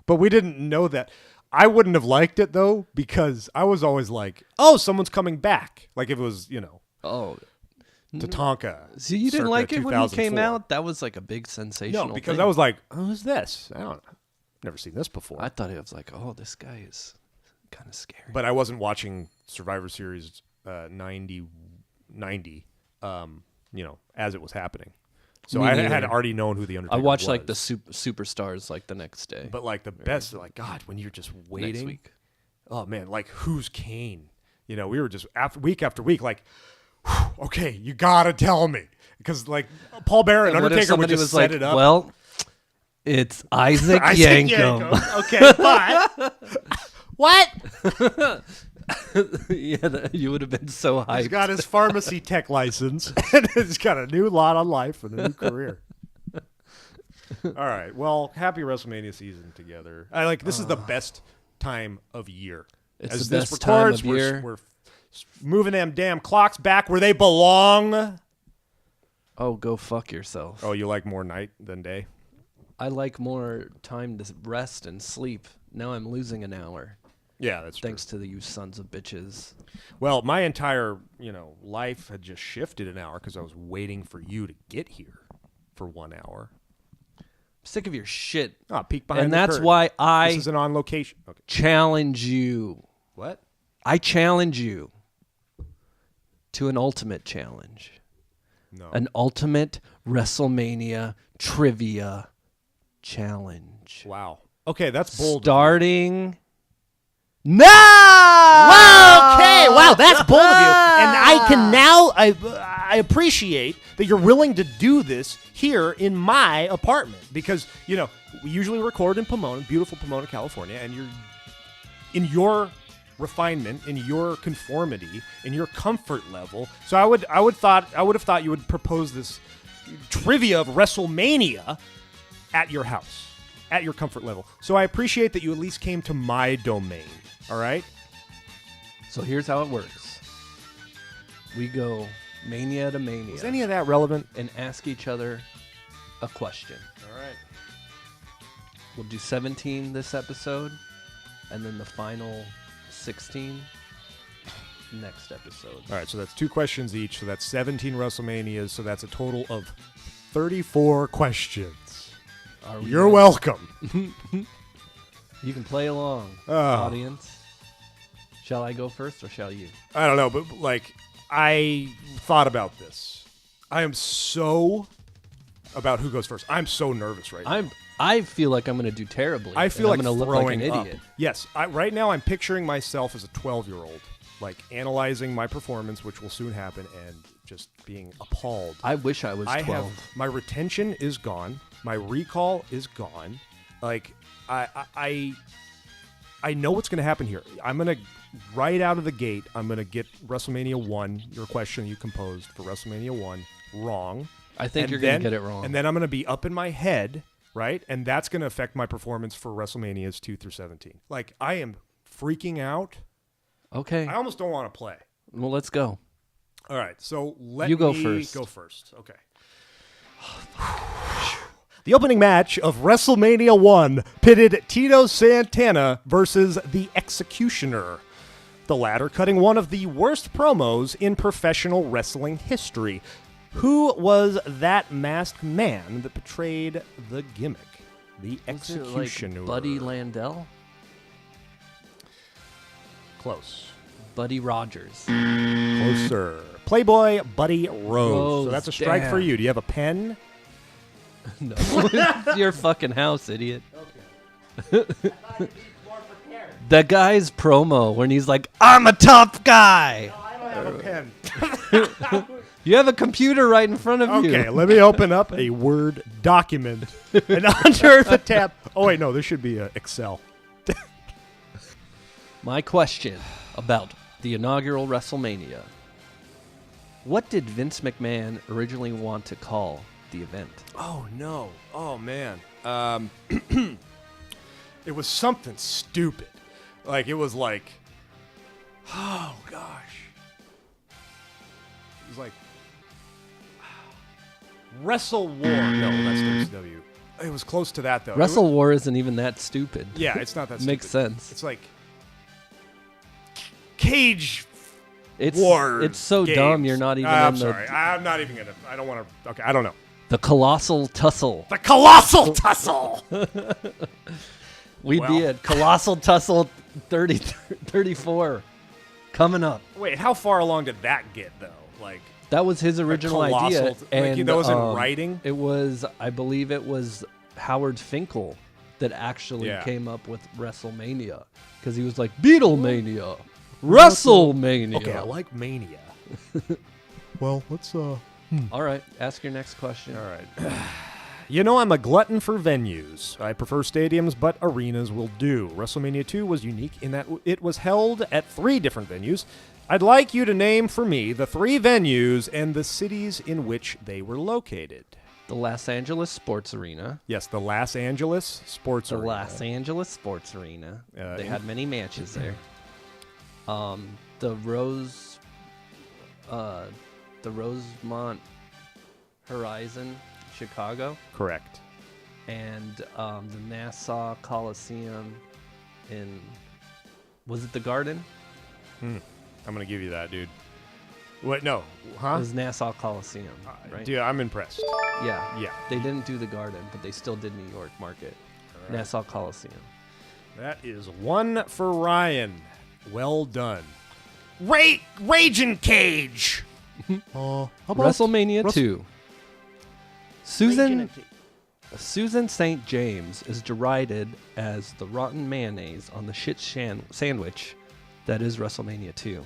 [SPEAKER 1] but we didn't know that. I wouldn't have liked it though because I was always like, "Oh, someone's coming back." Like if it was, Tatanka.
[SPEAKER 2] So you didn't like it when he came
[SPEAKER 1] 2004.
[SPEAKER 2] out? That was like a big sensational
[SPEAKER 1] No, because
[SPEAKER 2] thing.
[SPEAKER 1] I was like, "Who's this?" I don't know. Never seen this before.
[SPEAKER 2] I thought it was like, oh, this guy is kind of scary.
[SPEAKER 1] But I wasn't watching Survivor Series 90, as it was happening. So
[SPEAKER 2] Me
[SPEAKER 1] I
[SPEAKER 2] neither.
[SPEAKER 1] had already known who the Undertaker
[SPEAKER 2] I watched
[SPEAKER 1] was.
[SPEAKER 2] like the superstars like the next day.
[SPEAKER 1] But like the best, like God, when you're just waiting.
[SPEAKER 2] Next week.
[SPEAKER 1] Oh man, like who's Kane? We were just week after week, like, okay, you gotta tell me because like Paul Bearer and
[SPEAKER 2] What if
[SPEAKER 1] Undertaker would
[SPEAKER 2] somebody
[SPEAKER 1] just
[SPEAKER 2] was
[SPEAKER 1] set
[SPEAKER 2] like,
[SPEAKER 1] it up.
[SPEAKER 2] well, it's Isaac Yankem.
[SPEAKER 1] Okay, but what?
[SPEAKER 2] Yeah, you would have been so hyped.
[SPEAKER 1] He's got his pharmacy tech license and he's got a new lot on life and a new career. All right. Well, happy WrestleMania season together. This is the best time of year.
[SPEAKER 2] It's
[SPEAKER 1] As
[SPEAKER 2] the
[SPEAKER 1] this
[SPEAKER 2] best time
[SPEAKER 1] records,
[SPEAKER 2] of year.
[SPEAKER 1] We're moving them damn clocks back where they belong.
[SPEAKER 2] Oh, go fuck yourself.
[SPEAKER 1] Oh, you like more night than day?
[SPEAKER 2] I like more time to rest and sleep. Now I'm losing an hour.
[SPEAKER 1] Yeah, that's
[SPEAKER 2] Thanks to you sons of bitches.
[SPEAKER 1] Well, my entire, life had just shifted an hour because I was waiting for you to get here for 1 hour.
[SPEAKER 2] I'm sick of your shit.
[SPEAKER 1] Oh, peek behind
[SPEAKER 2] And
[SPEAKER 1] the
[SPEAKER 2] that's
[SPEAKER 1] curtain.
[SPEAKER 2] why
[SPEAKER 1] This
[SPEAKER 2] I
[SPEAKER 1] isn't on location. Okay.
[SPEAKER 2] challenge you.
[SPEAKER 1] What?
[SPEAKER 2] I challenge you to an ultimate challenge.
[SPEAKER 1] No.
[SPEAKER 2] An ultimate WrestleMania trivia challenge.
[SPEAKER 1] Wow. Okay, that's bold.
[SPEAKER 2] Starting now!
[SPEAKER 1] Wow, okay. Wow, that's bold of you. And I can now, I appreciate that you're willing to do this here in my apartment because, we usually record in Pomona, beautiful Pomona, California, and you're in your refinement, in your conformity, in your comfort level. So I would have thought you would propose this trivia of WrestleMania at your house, at your comfort level. So I appreciate that you at least came to my domain. All right?
[SPEAKER 2] So here's how it works. We go mania to mania.
[SPEAKER 1] Is any of that relevant?
[SPEAKER 2] and ask each other a question.
[SPEAKER 1] All right.
[SPEAKER 2] We'll do 17 this episode, and then the final 16 next episode.
[SPEAKER 1] All right, so that's 2 questions each, so that's 17 WrestleManias, so that's a total of 34 questions.
[SPEAKER 2] Are we
[SPEAKER 1] You're
[SPEAKER 2] ready?
[SPEAKER 1] welcome.
[SPEAKER 2] You can play along,
[SPEAKER 1] Oh.
[SPEAKER 2] audience. Shall I go first or shall you?
[SPEAKER 1] I don't know, but I thought about this. I am so about who goes first. I'm so nervous right now.
[SPEAKER 2] I feel like I'm going to do terribly.
[SPEAKER 1] I feel
[SPEAKER 2] and
[SPEAKER 1] like
[SPEAKER 2] I'm gonna
[SPEAKER 1] throwing
[SPEAKER 2] look like an
[SPEAKER 1] up.
[SPEAKER 2] idiot.
[SPEAKER 1] Yes, right now I'm picturing myself as a 12-year-old, analyzing my performance, which will soon happen, and just being appalled.
[SPEAKER 2] I wish I was 12.
[SPEAKER 1] My retention is gone. My recall is gone. I know what's going to happen here. I'm going to, right out of the gate, I'm going to get WrestleMania 1, your question you composed for WrestleMania 1, wrong.
[SPEAKER 2] I think
[SPEAKER 1] And
[SPEAKER 2] you're going
[SPEAKER 1] then-
[SPEAKER 2] to get it wrong.
[SPEAKER 1] And then I'm going to be up in my head, right? And that's going to affect my performance for WrestleManias 2 through 17. I am freaking out.
[SPEAKER 2] Okay.
[SPEAKER 1] I almost don't want to play.
[SPEAKER 2] Well, let's go.
[SPEAKER 1] All right, so
[SPEAKER 2] You go
[SPEAKER 1] me
[SPEAKER 2] first.
[SPEAKER 1] go first. Okay. The opening match of WrestleMania 1 pitted Tito Santana versus The Executioner. the latter, cutting one of the worst promos in professional wrestling history. Who was that masked man that betrayed the gimmick? The
[SPEAKER 2] Was it,
[SPEAKER 1] executioner.
[SPEAKER 2] like Buddy Landell?
[SPEAKER 1] Close.
[SPEAKER 2] Buddy Rogers.
[SPEAKER 1] Closer. Playboy Buddy Rose. So that's a strike
[SPEAKER 2] damn.
[SPEAKER 1] for you. Do you have a pen?
[SPEAKER 2] No. It's your fucking house, idiot. The guy's promo when he's like, I'm a tough guy.
[SPEAKER 1] I don't have a pen.
[SPEAKER 2] You have a computer right in front of you.
[SPEAKER 1] Okay, let me open up a Word document. And under the tab. Oh, wait, no, this should be Excel.
[SPEAKER 2] My question about the inaugural WrestleMania. What did Vince McMahon originally want to call the event?
[SPEAKER 1] Oh, no. Oh, man. It was something stupid. Like, it was like, oh, gosh. It was like, Wrestle War. No, that's WCW. It was close to that, though.
[SPEAKER 2] Wrestle War isn't even that stupid.
[SPEAKER 1] Yeah, it's not that stupid.
[SPEAKER 2] Makes sense.
[SPEAKER 1] It's like Cage
[SPEAKER 2] It's
[SPEAKER 1] Wars.
[SPEAKER 2] It's so
[SPEAKER 1] games.
[SPEAKER 2] dumb you're not even
[SPEAKER 1] I'm
[SPEAKER 2] in
[SPEAKER 1] sorry. I'm not even going to. I don't want to. Okay, I don't know.
[SPEAKER 2] the Colossal Tussle.
[SPEAKER 1] The Colossal Tussle.
[SPEAKER 2] We'd be at Colossal Tussle 34 coming up.
[SPEAKER 1] Wait, how far along did that get, though? Like,
[SPEAKER 2] That was his original idea.
[SPEAKER 1] Colossal- like, that was in writing?
[SPEAKER 2] It was, I believe it was Howard Finkel that actually
[SPEAKER 1] Yeah.
[SPEAKER 2] came up with WrestleMania. Because he was like, Beatlemania, WrestleMania.
[SPEAKER 1] okay, I like Mania. Well, let's
[SPEAKER 2] All right, ask your next question.
[SPEAKER 1] All right. You know, I'm a glutton for venues. I prefer stadiums, but arenas will do. WrestleMania 2 was unique in that it was held at 3 different venues. I'd like you to name for me the 3 venues and the cities in which they were located.
[SPEAKER 2] The Los Angeles Sports Arena.
[SPEAKER 1] Yes, the Los Angeles Sports
[SPEAKER 2] The
[SPEAKER 1] Arena.
[SPEAKER 2] Los Angeles Sports Arena. They
[SPEAKER 1] in-
[SPEAKER 2] had many matches there. The Rosemont Horizon, Chicago,
[SPEAKER 1] Correct.
[SPEAKER 2] and the Nassau Coliseum was it the Garden?
[SPEAKER 1] I'm going to give you that, dude. What? No.
[SPEAKER 2] It
[SPEAKER 1] Huh?
[SPEAKER 2] was Nassau Coliseum, right?
[SPEAKER 1] Dude, I'm impressed.
[SPEAKER 2] Yeah.
[SPEAKER 1] Yeah.
[SPEAKER 2] They didn't do the Garden, but they still did New York Market. Nassau Coliseum.
[SPEAKER 1] That is 1 for Ryan. Well done. Raging Cage. How about
[SPEAKER 2] WrestleMania 2. Susan St. James is derided as the rotten mayonnaise on the shit sandwich that is WrestleMania 2.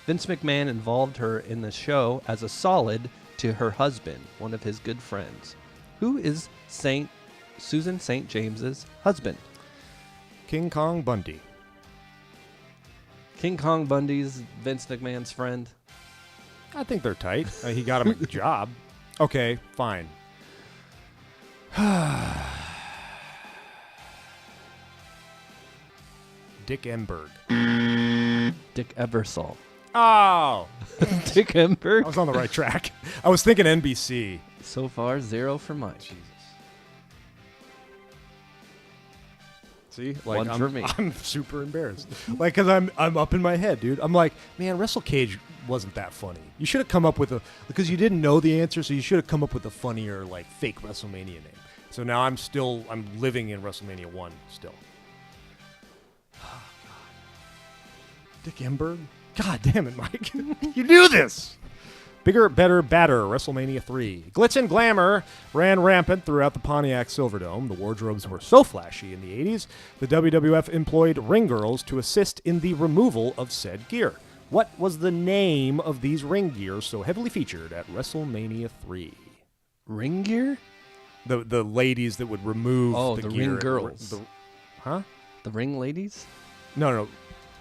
[SPEAKER 2] Vince McMahon involved her in the show as a solid to her husband, one of his good friends. Who is Susan St. James's husband?
[SPEAKER 1] King Kong Bundy.
[SPEAKER 2] King Kong Bundy's Vince McMahon's friend.
[SPEAKER 1] I think they're tight. He got him a job. Okay, fine. Dick Enberg.
[SPEAKER 2] Dick Ebersol.
[SPEAKER 1] Oh,
[SPEAKER 2] Dick Enberg.
[SPEAKER 1] I was on the right track. I was thinking NBC.
[SPEAKER 2] So far, 0 for Mike.
[SPEAKER 1] Jesus. See,
[SPEAKER 2] One for me.
[SPEAKER 1] I'm super embarrassed. Like, cause I'm up in my head, dude. I'm like, man, Wrestle Cage wasn't that funny. You should have come up with because you didn't know the answer, so you should have come up with a funnier, like, fake WrestleMania name. So now I'm living in WrestleMania 1 still. Oh, God. Dick Enberg? God damn it, Mike. You knew this. Bigger, better, badder, WrestleMania 3. Glitz and glamour ran rampant throughout the Pontiac Silverdome. The wardrobes were so flashy in the 80s, the WWF employed ring girls to assist in the removal of said gear. What was the name of these ring gears so heavily featured at WrestleMania 3?
[SPEAKER 2] Ring gear?
[SPEAKER 1] The ladies that would remove the gear.
[SPEAKER 2] ring girls.
[SPEAKER 1] Huh?
[SPEAKER 2] The ring ladies?
[SPEAKER 1] No.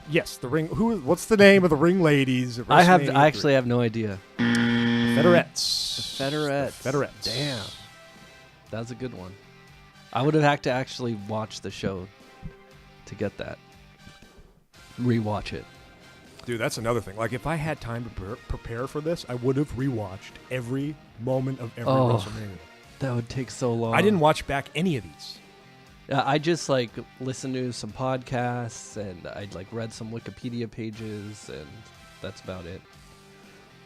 [SPEAKER 1] Yes, the ring. What's the name of the ring ladies? At
[SPEAKER 2] I
[SPEAKER 1] WrestleMania 3?
[SPEAKER 2] actually have no idea.
[SPEAKER 1] Federettes.
[SPEAKER 2] The Federettes.
[SPEAKER 1] The Federettes.
[SPEAKER 2] Damn. That was a good one. I would have had to actually watch the show to get that. Rewatch it.
[SPEAKER 1] Dude, that's another thing. Like, if I had time to prepare for this, I would have rewatched every moment of every WrestleMania.
[SPEAKER 2] That would take so long.
[SPEAKER 1] I didn't watch back any of these.
[SPEAKER 2] I just like listened to some podcasts and I'd like read some Wikipedia pages and that's about it.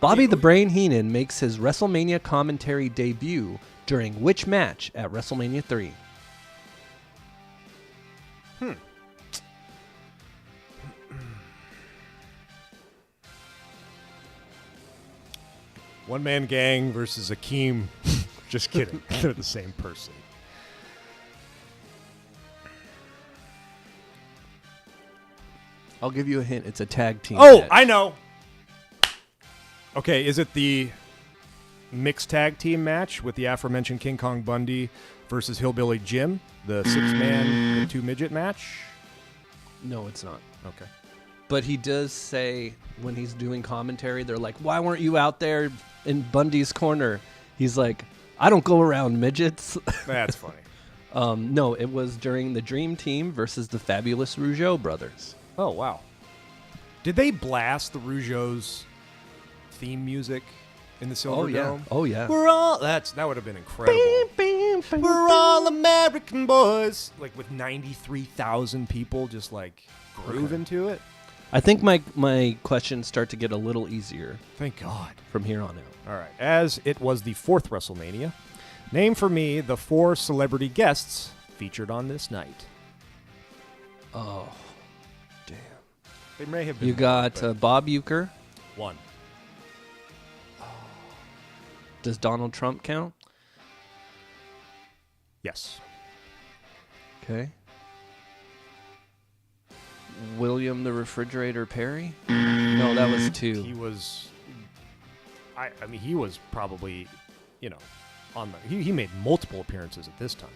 [SPEAKER 2] Bobby the Brain Heenan makes his WrestleMania commentary debut during which match at WrestleMania 3?
[SPEAKER 1] One Man Gang versus Akeem. Just kidding. They're the same person.
[SPEAKER 2] I'll give you a hint. It's a tag team
[SPEAKER 1] Oh,
[SPEAKER 2] match.
[SPEAKER 1] I know. Okay, is it the mixed tag team match with the aforementioned King Kong Bundy versus Hillbilly Jim? The 6-man, the 2-midget match?
[SPEAKER 2] No, it's not.
[SPEAKER 1] Okay.
[SPEAKER 2] But he does say when he's doing commentary, they're like, why weren't you out there in Bundy's corner? He's like, I don't go around midgets.
[SPEAKER 1] That's funny.
[SPEAKER 2] No, it was during the Dream Team versus the Fabulous Rougeau brothers.
[SPEAKER 1] Oh, wow. Did they blast the Rougeau's theme music in the Silver Dome?
[SPEAKER 2] Oh, yeah.
[SPEAKER 1] We're all... that would have been incredible. We're all American boys. Like with 93,000 people just like grooving to it.
[SPEAKER 2] I think my questions start to get a little easier
[SPEAKER 1] Thank God.
[SPEAKER 2] from here on out.
[SPEAKER 1] All right. As it was the 4th WrestleMania, name for me the 4 celebrity guests featured on this night.
[SPEAKER 2] Oh, damn.
[SPEAKER 1] They may have been.
[SPEAKER 2] You got Bob Uecker.
[SPEAKER 1] 1.
[SPEAKER 2] Does Donald Trump count?
[SPEAKER 1] Yes.
[SPEAKER 2] Okay. William the Refrigerator Perry? No, that was 2.
[SPEAKER 1] He was. I mean, he was probably, on the. He made multiple appearances at this time.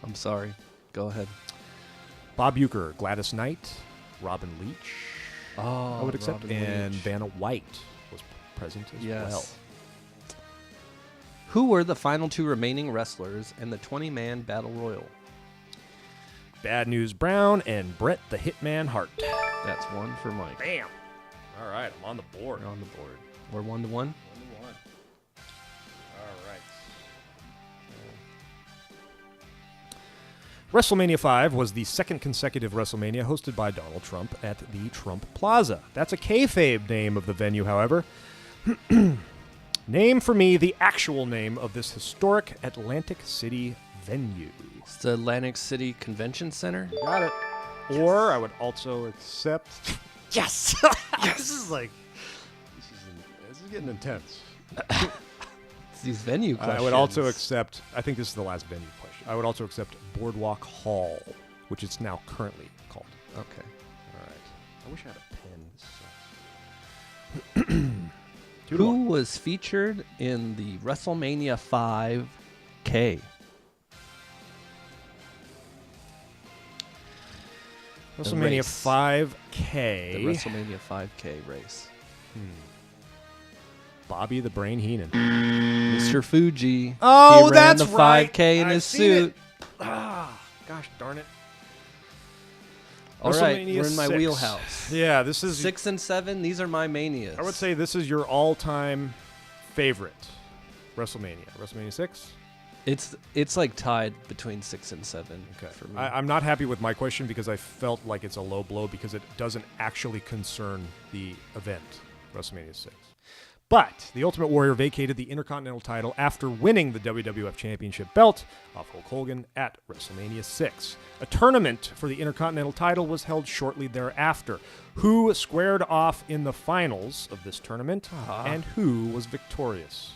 [SPEAKER 2] I'm sorry. Go ahead.
[SPEAKER 1] Bob Uecker, Gladys Knight, Robin Leach.
[SPEAKER 2] Oh,
[SPEAKER 1] I would accept,
[SPEAKER 2] Robin
[SPEAKER 1] and
[SPEAKER 2] Leach.
[SPEAKER 1] Vanna White was present as
[SPEAKER 2] Yes.
[SPEAKER 1] well.
[SPEAKER 2] Who were the final 2 remaining wrestlers in the 20-man Battle Royal?
[SPEAKER 1] Bad News Brown and Bret the Hitman Hart.
[SPEAKER 2] That's 1 for Mike.
[SPEAKER 1] Bam. All right, I'm on the board.
[SPEAKER 2] We're on the board. We're 1-1.
[SPEAKER 1] All right. WrestleMania 5 was the second consecutive WrestleMania hosted by Donald Trump at the Trump Plaza. That's a kayfabe name of the venue, however. Name for me the actual name of this historic Atlantic City venue.
[SPEAKER 2] It's the Atlantic City Convention Center.
[SPEAKER 1] Got it. Or I would also accept. Yes. This is getting intense.
[SPEAKER 2] It's these venue questions.
[SPEAKER 1] I would also accept. I think this is the last venue question. I would also accept Boardwalk Hall, which it's now currently called.
[SPEAKER 2] Okay.
[SPEAKER 1] All right. I wish I had a pen.
[SPEAKER 2] Who was featured in the WrestleMania 5K?
[SPEAKER 1] WrestleMania
[SPEAKER 2] race.
[SPEAKER 1] 5K.
[SPEAKER 2] The WrestleMania 5K race.
[SPEAKER 1] Bobby the Brain Heenan.
[SPEAKER 2] Mr. Fuji.
[SPEAKER 1] Oh,
[SPEAKER 2] he ran
[SPEAKER 1] that's
[SPEAKER 2] the
[SPEAKER 1] right.
[SPEAKER 2] 5K in
[SPEAKER 1] I've
[SPEAKER 2] his
[SPEAKER 1] seen
[SPEAKER 2] suit.
[SPEAKER 1] Gosh darn it.
[SPEAKER 2] All right,
[SPEAKER 1] WrestleMania
[SPEAKER 2] we're in my
[SPEAKER 1] 6.
[SPEAKER 2] wheelhouse.
[SPEAKER 1] Yeah, this is
[SPEAKER 2] 6 and 7, these are my manias.
[SPEAKER 1] I would say this is your all-time favorite WrestleMania. WrestleMania 6?
[SPEAKER 2] it's like tied between 6 and 7
[SPEAKER 1] Okay.
[SPEAKER 2] for me.
[SPEAKER 1] I'm not happy with my question because I felt like it's a low blow because it doesn't actually concern the event, WrestleMania 6. But the Ultimate Warrior vacated the Intercontinental title after winning the WWF Championship belt off Hulk Hogan at WrestleMania 6. A tournament for the Intercontinental title was held shortly thereafter. Who squared off in the finals of this tournament, and who was victorious?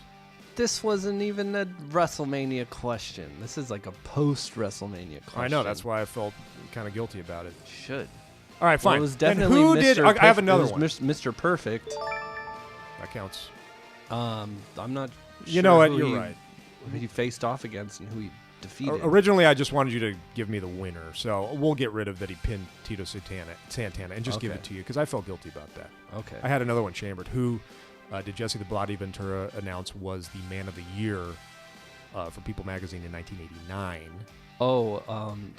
[SPEAKER 2] This wasn't even a WrestleMania question. This is like a post-WrestleMania question.
[SPEAKER 1] I know, that's why I felt kind of guilty about it.
[SPEAKER 2] Should.
[SPEAKER 1] All right, fine.
[SPEAKER 2] Well, it was
[SPEAKER 1] Then
[SPEAKER 2] definitely
[SPEAKER 1] who
[SPEAKER 2] Mr.
[SPEAKER 1] did? I have another
[SPEAKER 2] it was
[SPEAKER 1] one.
[SPEAKER 2] Mr. Perfect.
[SPEAKER 1] That counts.
[SPEAKER 2] I'm not sure
[SPEAKER 1] You know what?
[SPEAKER 2] who
[SPEAKER 1] You're
[SPEAKER 2] he-
[SPEAKER 1] right.
[SPEAKER 2] who he faced off against and who he defeated.
[SPEAKER 1] Originally, I just wanted you to give me the winner, so we'll get rid of that he pinned Tito Santana and just give
[SPEAKER 2] Okay.
[SPEAKER 1] it to you because I felt guilty about that.
[SPEAKER 2] Okay.
[SPEAKER 1] I had another one chambered. Who did Jesse the Bloody Ventura announce was the Man of the Year for People Magazine in 1989?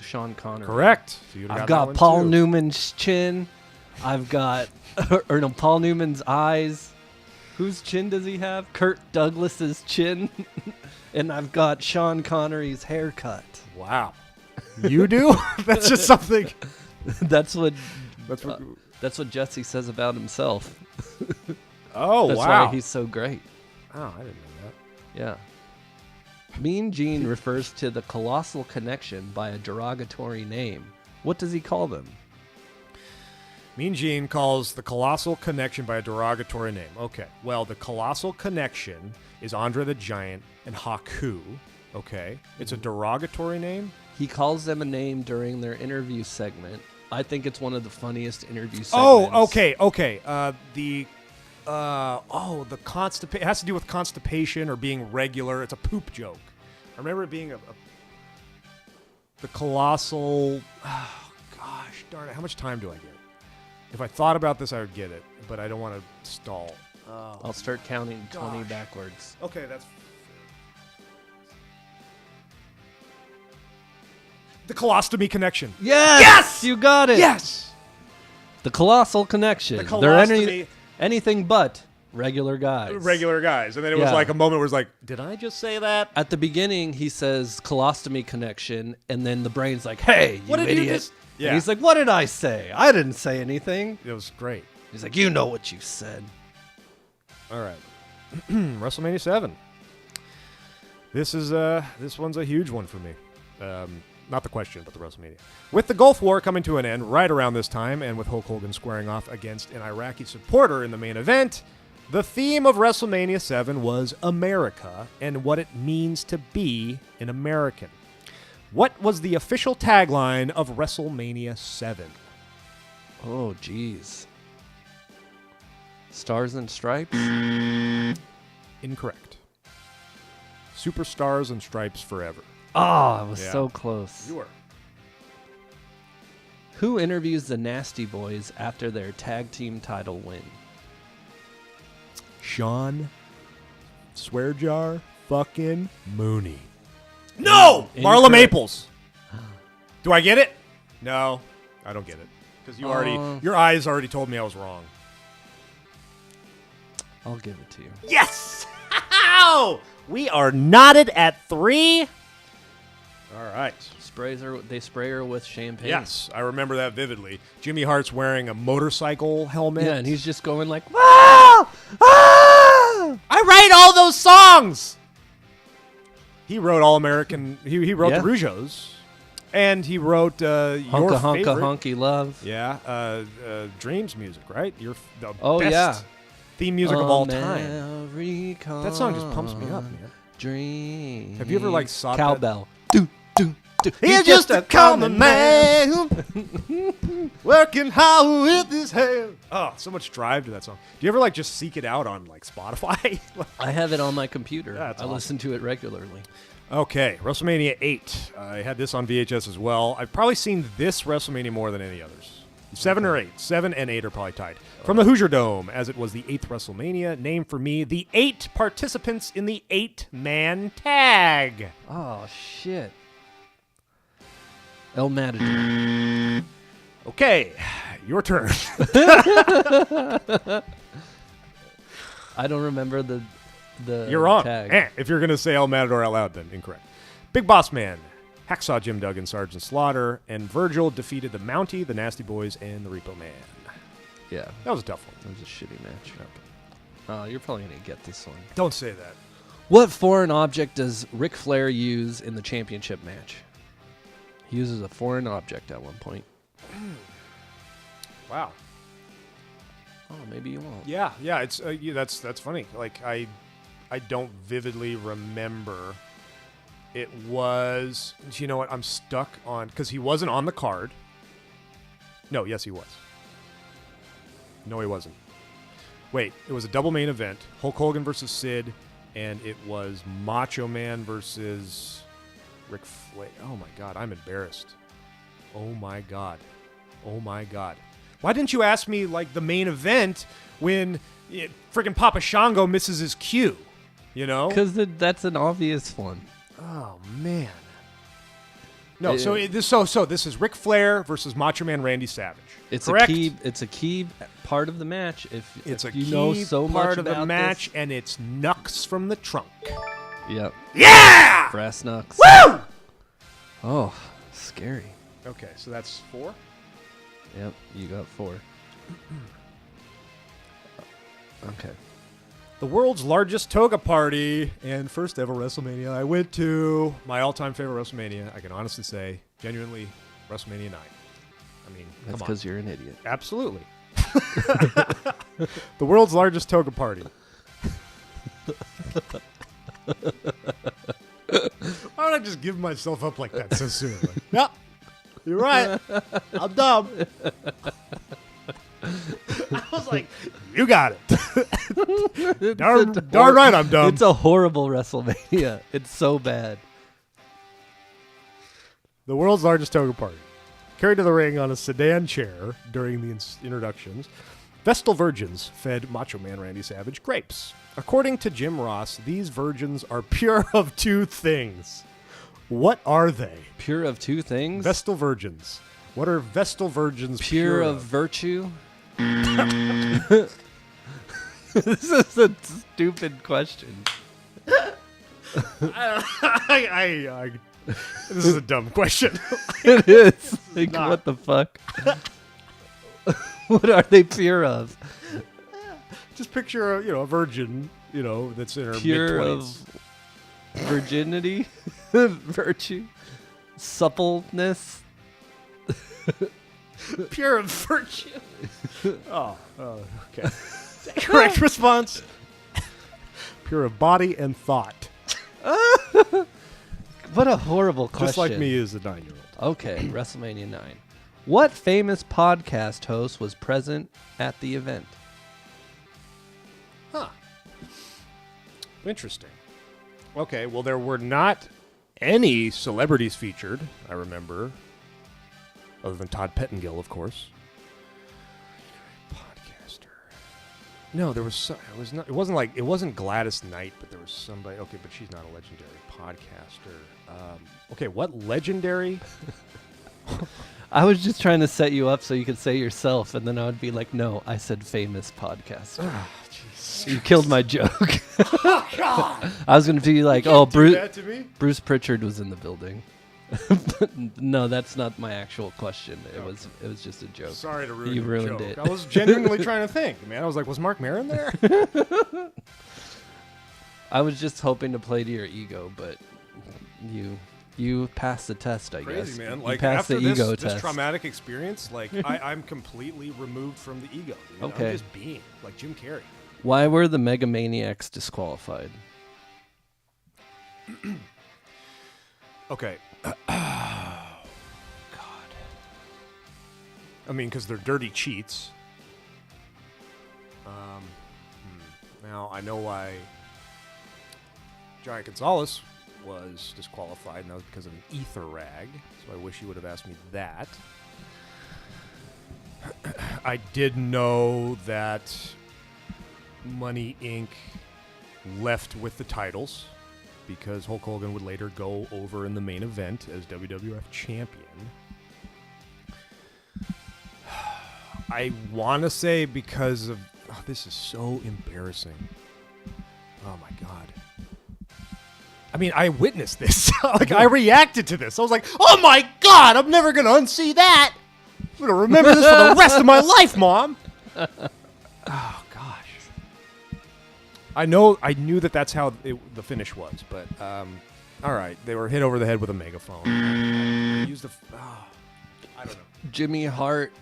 [SPEAKER 2] Sean Connery.
[SPEAKER 1] Correct. So you'd have
[SPEAKER 2] I've
[SPEAKER 1] gotten
[SPEAKER 2] got
[SPEAKER 1] that one,
[SPEAKER 2] Paul
[SPEAKER 1] too.
[SPEAKER 2] Newman's chin. I've got Paul Newman's eyes. Whose chin does he have? Kirk Douglas's chin. And I've got Sean Connery's haircut.
[SPEAKER 1] Wow. You do? That's just something.
[SPEAKER 2] That's what
[SPEAKER 1] That's what
[SPEAKER 2] Jesse says about himself.
[SPEAKER 1] Oh,
[SPEAKER 2] That's
[SPEAKER 1] wow.
[SPEAKER 2] why he's so great.
[SPEAKER 1] Oh, I didn't know that.
[SPEAKER 2] Yeah. Mean Gene refers to the colossal connection by a derogatory name. What does he call them?
[SPEAKER 1] Mean Gene calls the Colossal Connection by a derogatory name. Okay. Well, the Colossal Connection is Andre the Giant and Haku. Okay. It's a derogatory name?
[SPEAKER 2] He calls them a name during their interview segment. I think it's one of the funniest interview segments.
[SPEAKER 1] Oh, okay. The constipation. It has to do with constipation or being regular. It's a poop joke. I remember it being the Colossal. Oh, gosh, darn it. How much time do I get? If I thought about this, I would get it, but I don't want to stall.
[SPEAKER 2] I'll start counting 20
[SPEAKER 1] Gosh.
[SPEAKER 2] backwards.
[SPEAKER 1] Okay, that's the Colostomy Connection.
[SPEAKER 2] Yes! You got it!
[SPEAKER 1] Yes!
[SPEAKER 2] The Colossal Connection.
[SPEAKER 1] The
[SPEAKER 2] They're
[SPEAKER 1] Colostomy.
[SPEAKER 2] anything but regular guys.
[SPEAKER 1] Regular guys. And then it was
[SPEAKER 2] Yeah.
[SPEAKER 1] like a moment where it was like, did I just say that?
[SPEAKER 2] At the beginning, he says Colostomy Connection, and then the brain's like, hey, you
[SPEAKER 1] What did you
[SPEAKER 2] idiot.
[SPEAKER 1] just-
[SPEAKER 2] And
[SPEAKER 1] Yeah.
[SPEAKER 2] he's like, what did I say? I didn't say anything.
[SPEAKER 1] It was great.
[SPEAKER 2] He's like, you know what you said.
[SPEAKER 1] All right. WrestleMania 7. This one's a huge one for me. Not the question, but the WrestleMania. With the Gulf War coming to an end right around this time, and with Hulk Hogan squaring off against an Iraqi supporter in the main event, the theme of WrestleMania 7 was America and what it means to be an American. What was the official tagline of WrestleMania 7?
[SPEAKER 2] Oh, jeez. Stars and Stripes?
[SPEAKER 1] Incorrect. Superstars and Stripes Forever.
[SPEAKER 2] Oh, I was
[SPEAKER 1] Yeah.
[SPEAKER 2] so close.
[SPEAKER 1] You were.
[SPEAKER 2] Who interviews the Nasty Boys after their tag team title win?
[SPEAKER 1] Sean Swearjar fucking Mooney. No! Marla
[SPEAKER 2] Incorrect.
[SPEAKER 1] Maples. Do I get it? No, I don't get it. Because your eyes already told me I was wrong.
[SPEAKER 2] I'll give it to you.
[SPEAKER 1] Yes! We are knotted at 3. All right.
[SPEAKER 2] They spray her with champagne.
[SPEAKER 1] Yes, I remember that vividly. Jimmy Hart's wearing a motorcycle helmet.
[SPEAKER 2] Yeah, and he's just going like, "Wow! Ah!"
[SPEAKER 1] I write all those songs. He wrote All American. He wrote
[SPEAKER 2] Yeah.
[SPEAKER 1] the Rougeos, and he wrote your
[SPEAKER 2] Honka honka
[SPEAKER 1] favorite.
[SPEAKER 2] honky love.
[SPEAKER 1] Yeah, Dreams music, right? The
[SPEAKER 2] Oh,
[SPEAKER 1] best
[SPEAKER 2] yeah.
[SPEAKER 1] theme music of all time.
[SPEAKER 2] American
[SPEAKER 1] That song just pumps me up, man.
[SPEAKER 2] Dream.
[SPEAKER 1] Have you ever, like, sought
[SPEAKER 2] cowbell? Do do do.
[SPEAKER 1] He's just a common man, working hard with his hand. Oh, so much drive to that song. Do you ever like just seek it out on like Spotify?
[SPEAKER 2] I have it on my computer.
[SPEAKER 1] Yeah, that's
[SPEAKER 2] I listen to it regularly.
[SPEAKER 1] Okay, WrestleMania 8. I had this on VHS as well. I've probably seen this WrestleMania more than any others. 7 or 8. 7 and 8 are probably tied. From the Hoosier Dome, as it was the 8th WrestleMania, named for me the 8 participants in the 8-man tag.
[SPEAKER 2] Oh shit. El Matador.
[SPEAKER 1] Okay, your turn.
[SPEAKER 2] I don't remember the
[SPEAKER 1] You're wrong.
[SPEAKER 2] tag.
[SPEAKER 1] If you're going to say El Matador out loud, then incorrect. Big Boss Man, Hacksaw Jim Duggan, Sergeant Slaughter, and Virgil defeated the Mountie, the Nasty Boys, and the Repo Man.
[SPEAKER 2] Yeah,
[SPEAKER 1] That was a tough one.
[SPEAKER 2] that was a shitty match. Oh, you're probably gonna get this one.
[SPEAKER 1] Don't say that.
[SPEAKER 2] What foreign object does Ric Flair use in the championship match? He uses a foreign object at one point.
[SPEAKER 1] Wow.
[SPEAKER 2] Oh, maybe you won't.
[SPEAKER 1] Yeah. It's that's funny. Like I don't vividly remember. It was. You know what? I'm stuck on because he wasn't on the card. No. Yes, he was. No, he wasn't. Wait. It was a double main event: Hulk Hogan versus Sid, and it was Macho Man versus Ric Flair. Oh my God! I'm embarrassed. Oh my God. Why didn't you ask me, like, the main event when freaking Papa Shango misses his cue? You know?
[SPEAKER 2] Because that's an obvious one.
[SPEAKER 1] Oh, man. No, this is Ric Flair versus Macho Man Randy Savage.
[SPEAKER 2] It's
[SPEAKER 1] correct?
[SPEAKER 2] It's a key part of the match.
[SPEAKER 1] It's
[SPEAKER 2] if
[SPEAKER 1] a
[SPEAKER 2] you
[SPEAKER 1] key
[SPEAKER 2] know so
[SPEAKER 1] part
[SPEAKER 2] much
[SPEAKER 1] of the
[SPEAKER 2] about
[SPEAKER 1] match,
[SPEAKER 2] this.
[SPEAKER 1] and it's Knucks from the trunk.
[SPEAKER 2] Yep.
[SPEAKER 1] Yeah!
[SPEAKER 2] Brass knucks.
[SPEAKER 1] Woo!
[SPEAKER 2] Oh, scary.
[SPEAKER 1] Okay, so that's 4.
[SPEAKER 2] Yep, you got 4. Okay.
[SPEAKER 1] The world's largest toga party and first ever WrestleMania I went to. My all-time favorite WrestleMania, I can honestly say, genuinely, WrestleMania 9. I mean,
[SPEAKER 2] That's
[SPEAKER 1] come on.
[SPEAKER 2] because you're an idiot.
[SPEAKER 1] Absolutely. The world's largest toga party. Why don't I just give myself up like that so soon? Like, yeah, you're right. I'm dumb. I was like, you got it. darn right I'm dumb.
[SPEAKER 2] It's a horrible WrestleMania. It's so bad.
[SPEAKER 1] The world's largest toga party. Carried to the ring on a sedan chair during the introductions, Vestal virgins fed Macho Man Randy Savage grapes. According to Jim Ross, these virgins are pure of 2 things. What are they?
[SPEAKER 2] Pure of 2 things?
[SPEAKER 1] Vestal virgins. What are Vestal virgins
[SPEAKER 2] Pure of virtue? This is a stupid question.
[SPEAKER 1] This is a dumb question.
[SPEAKER 2] It is. Like,
[SPEAKER 1] not.
[SPEAKER 2] what the fuck? What are they pure of?
[SPEAKER 1] Just picture a virgin, that's in her
[SPEAKER 2] Pure
[SPEAKER 1] mid-20s.
[SPEAKER 2] of virginity? Virtue? Suppleness?
[SPEAKER 1] Pure of virtue. Okay. Correct response. Pure of body and thought.
[SPEAKER 2] What a horrible question.
[SPEAKER 1] Just like me as a 9-year-old.
[SPEAKER 2] Okay, WrestleMania 9. What famous podcast host was present at the event?
[SPEAKER 1] Huh. Interesting. Okay, well, there were not any celebrities featured, I remember, other than Todd Pettengill, of course. Podcaster. No, there was it wasn't Gladys Knight, but there was somebody. Okay, but she's not a legendary podcaster. Okay, what legendary?
[SPEAKER 2] I was just trying to set you up so you could say yourself, and then I would be like, no, I said famous podcaster. You killed my joke. I was going to be like, oh, Bruce Pritchard was in the building. No, that's not my actual question. It was just a joke.
[SPEAKER 1] Sorry to ruin
[SPEAKER 2] You
[SPEAKER 1] your
[SPEAKER 2] ruined
[SPEAKER 1] joke.
[SPEAKER 2] it.
[SPEAKER 1] I was genuinely trying to think, man. I was like, was Mark Maron there?
[SPEAKER 2] I was just hoping to play to your ego, but you passed the test, I guess.
[SPEAKER 1] Crazy, man.
[SPEAKER 2] You
[SPEAKER 1] Like,
[SPEAKER 2] passed
[SPEAKER 1] after
[SPEAKER 2] the ego
[SPEAKER 1] this
[SPEAKER 2] test.
[SPEAKER 1] traumatic experience, like, I'm completely removed from the ego. Dude.
[SPEAKER 2] Okay.
[SPEAKER 1] I'm just being like Jim Carrey.
[SPEAKER 2] Why were the Megamaniacs disqualified?
[SPEAKER 1] Okay. God. I mean, because they're dirty cheats. Now, I know why Giant Gonzalez was disqualified, and that was because of an ether rag. So I wish you would have asked me that. I did know that Money Inc. left with the titles because Hulk Hogan would later go over in the main event as WWF champion. I want to say because of... Oh, this is so embarrassing. Oh, my God. I mean, I witnessed this. Like, I reacted to this. I was like, oh, my God, I'm never going to unsee that. I'm going to remember this for the rest of my life, Mom. Oh, gosh. I knew that's how the finish was, but all right. They were hit over the head with a megaphone. I don't know.
[SPEAKER 2] Jimmy Hart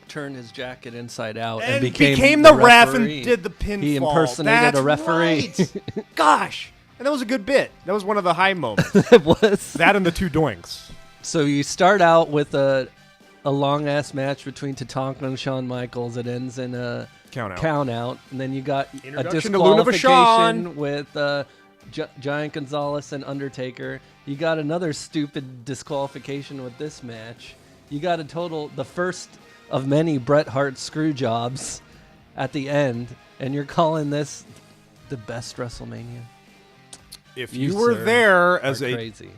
[SPEAKER 2] turned his jacket inside out
[SPEAKER 1] And
[SPEAKER 2] and
[SPEAKER 1] became the ref and
[SPEAKER 2] referee.
[SPEAKER 1] did the pinfall.
[SPEAKER 2] He impersonated a referee.
[SPEAKER 1] Right. Gosh. And that was a good bit. That was one of the high moments.
[SPEAKER 2] It was.
[SPEAKER 1] That and the 2 doinks.
[SPEAKER 2] So you start out with a long-ass match between Tatanka and Shawn Michaels. It ends in a count out. And then you got a
[SPEAKER 1] Introduction to Luna Vachon.
[SPEAKER 2] disqualification with Giant Gonzalez and Undertaker. You got another stupid disqualification with this match. You got the first of many Bret Hart screw jobs at the end. And you're calling this the best WrestleMania?
[SPEAKER 1] If you were there as
[SPEAKER 2] crazy.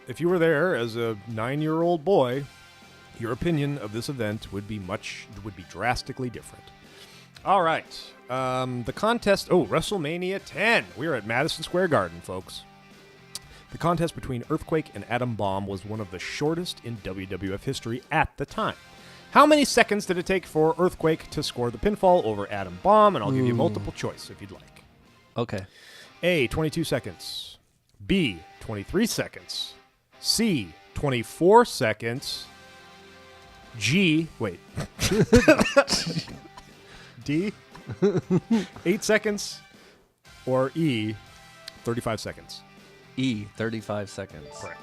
[SPEAKER 1] if you were there as a 9-year-old boy, your opinion of this event would be drastically different. All right. The contest, WrestleMania 10. We are at Madison Square Garden, folks. The contest between Earthquake and Adam Bomb was one of the shortest in WWF history at the time. How many seconds did it take for Earthquake to score the pinfall over Adam Bomb? And I'll give you multiple choice if you'd like.
[SPEAKER 2] Okay.
[SPEAKER 1] A, 22 seconds. B, 23 seconds. C, 24 seconds. G, wait. D, 8 seconds. Or E, 35 seconds.
[SPEAKER 2] E, 35 seconds.
[SPEAKER 1] Correct.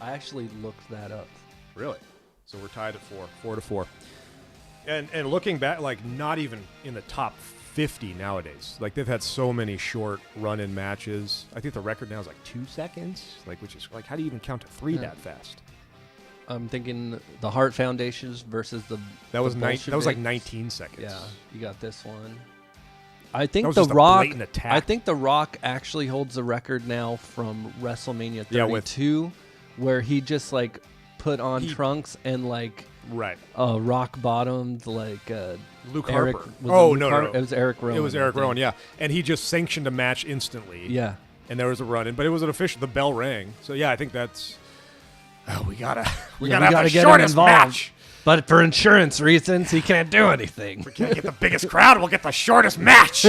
[SPEAKER 2] I actually looked that up.
[SPEAKER 1] Really? So we're tied at 4-4. And looking back, like not even in the top 50 nowadays. Like they've had so many short run-in matches. I think the record now is like 2 seconds. Like which is like how do you even count to 3 that fast?
[SPEAKER 2] I'm thinking the Hart Foundations versus the
[SPEAKER 1] That was
[SPEAKER 2] the
[SPEAKER 1] like 19 seconds.
[SPEAKER 2] Yeah, you got this one. I think
[SPEAKER 1] That was
[SPEAKER 2] the
[SPEAKER 1] just a
[SPEAKER 2] Rock.
[SPEAKER 1] blatant attack.
[SPEAKER 2] I think the Rock actually holds the record now from WrestleMania 32,
[SPEAKER 1] Yeah,
[SPEAKER 2] where he just like put on trunks and like
[SPEAKER 1] right.
[SPEAKER 2] rock bottomed like
[SPEAKER 1] Luke
[SPEAKER 2] Eric,
[SPEAKER 1] Harper.
[SPEAKER 2] No. It was Eric Rowan.
[SPEAKER 1] It was Eric Rowan, yeah. And he just sanctioned a match instantly.
[SPEAKER 2] Yeah.
[SPEAKER 1] And there was a run-in, but it was an official. The bell rang. So yeah, I think that's. Oh, we gotta have the
[SPEAKER 2] get him
[SPEAKER 1] shortest
[SPEAKER 2] involved.
[SPEAKER 1] match.
[SPEAKER 2] But for insurance reasons, he can't do anything.
[SPEAKER 1] We can't get the biggest crowd. We'll get the shortest match.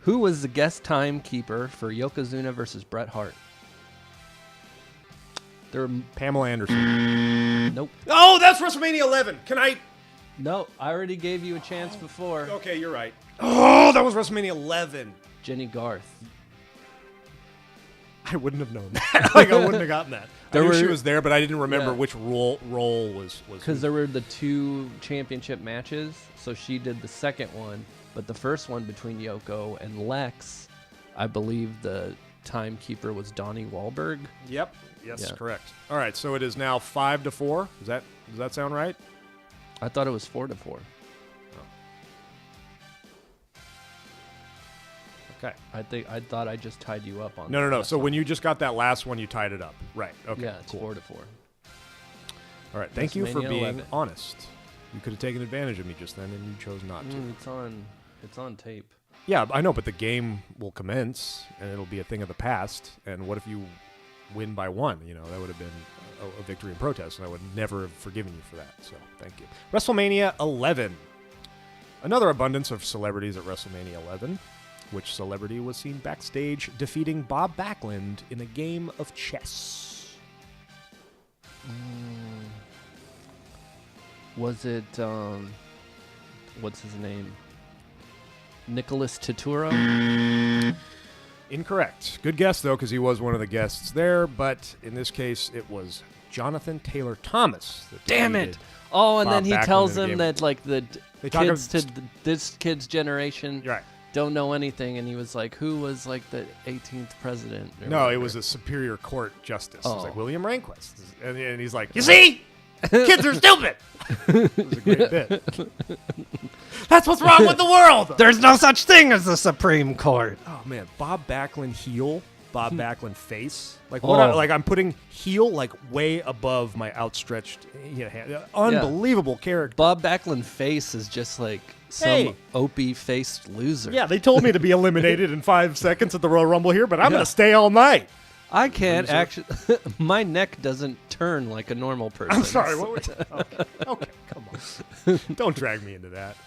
[SPEAKER 2] Who was the guest timekeeper for Yokozuna versus Bret Hart?
[SPEAKER 1] Pamela Anderson.
[SPEAKER 2] Nope.
[SPEAKER 1] Oh, that's WrestleMania 11. Can I?
[SPEAKER 2] No, I already gave you a chance before.
[SPEAKER 1] Okay, you're right. Oh, that was WrestleMania 11.
[SPEAKER 2] Jenny Garth.
[SPEAKER 1] I wouldn't have known that. Like, I wouldn't have gotten that. I knew she was there, but I didn't remember which role was.
[SPEAKER 2] Because there were the 2 championship matches, so she did the second one, but the first one between Yoko and Lex, I believe the timekeeper was Donnie Wahlberg.
[SPEAKER 1] Yep. Yes,
[SPEAKER 2] Yeah.
[SPEAKER 1] correct. All right, so it is now 5-4. Does that sound right?
[SPEAKER 2] I thought it was 4-4.
[SPEAKER 1] Okay.
[SPEAKER 2] I thought I just tied you up on.
[SPEAKER 1] No.
[SPEAKER 2] that.
[SPEAKER 1] So when you just got that last one, you tied it up. Right. Okay.
[SPEAKER 2] Yeah, it's
[SPEAKER 1] cool.
[SPEAKER 2] 4-4.
[SPEAKER 1] All right. Thank you for
[SPEAKER 2] WrestleMania
[SPEAKER 1] being
[SPEAKER 2] 11.
[SPEAKER 1] honest. You could have taken advantage of me just then, and you chose not to.
[SPEAKER 2] It's on tape.
[SPEAKER 1] Yeah, I know, but the game will commence, and it'll be a thing of the past. And what if you win by 1? You know, that would have been a victory in protest, and I would never have forgiven you for that. So thank you. WrestleMania 11. Another abundance of celebrities at WrestleMania 11. Which celebrity was seen backstage defeating Bob Backlund in a game of chess?
[SPEAKER 2] Was it what's his name? Nicholas Turturro?
[SPEAKER 1] Incorrect. Good guess, though, because he was one of the guests there, but in this case, it was Jonathan Taylor Thomas. That
[SPEAKER 2] Damn it!
[SPEAKER 1] defeated
[SPEAKER 2] Oh, and
[SPEAKER 1] Bob
[SPEAKER 2] then he
[SPEAKER 1] Backlund
[SPEAKER 2] tells
[SPEAKER 1] in a
[SPEAKER 2] him
[SPEAKER 1] game.
[SPEAKER 2] that like the
[SPEAKER 1] They talk
[SPEAKER 2] kids
[SPEAKER 1] about-
[SPEAKER 2] to this kid's generation
[SPEAKER 1] You're right.
[SPEAKER 2] don't know anything, and he was like, "Who was like the 18th president?" or
[SPEAKER 1] No, it
[SPEAKER 2] whatever.
[SPEAKER 1] was a Superior Court justice. It was
[SPEAKER 2] Oh.
[SPEAKER 1] like William Rehnquist. And he's like, you see? Kids are stupid. It was a great bit. That's what's wrong with the world.
[SPEAKER 2] There's no such thing as the Supreme Court.
[SPEAKER 1] Oh, man. Bob Backlund heel. Bob Backlund face. Like
[SPEAKER 2] Oh.
[SPEAKER 1] I'm putting heel like way above my outstretched hand. Unbelievable character.
[SPEAKER 2] Bob Backlund face is just like some
[SPEAKER 1] Hey.
[SPEAKER 2] opie-faced loser.
[SPEAKER 1] Yeah, they told me to be eliminated in 5 seconds at the Royal Rumble here, but I'm going to stay all night.
[SPEAKER 2] I can't actually. My neck doesn't turn like a normal person.
[SPEAKER 1] I'm sorry. What were okay, come on. Don't drag me into that.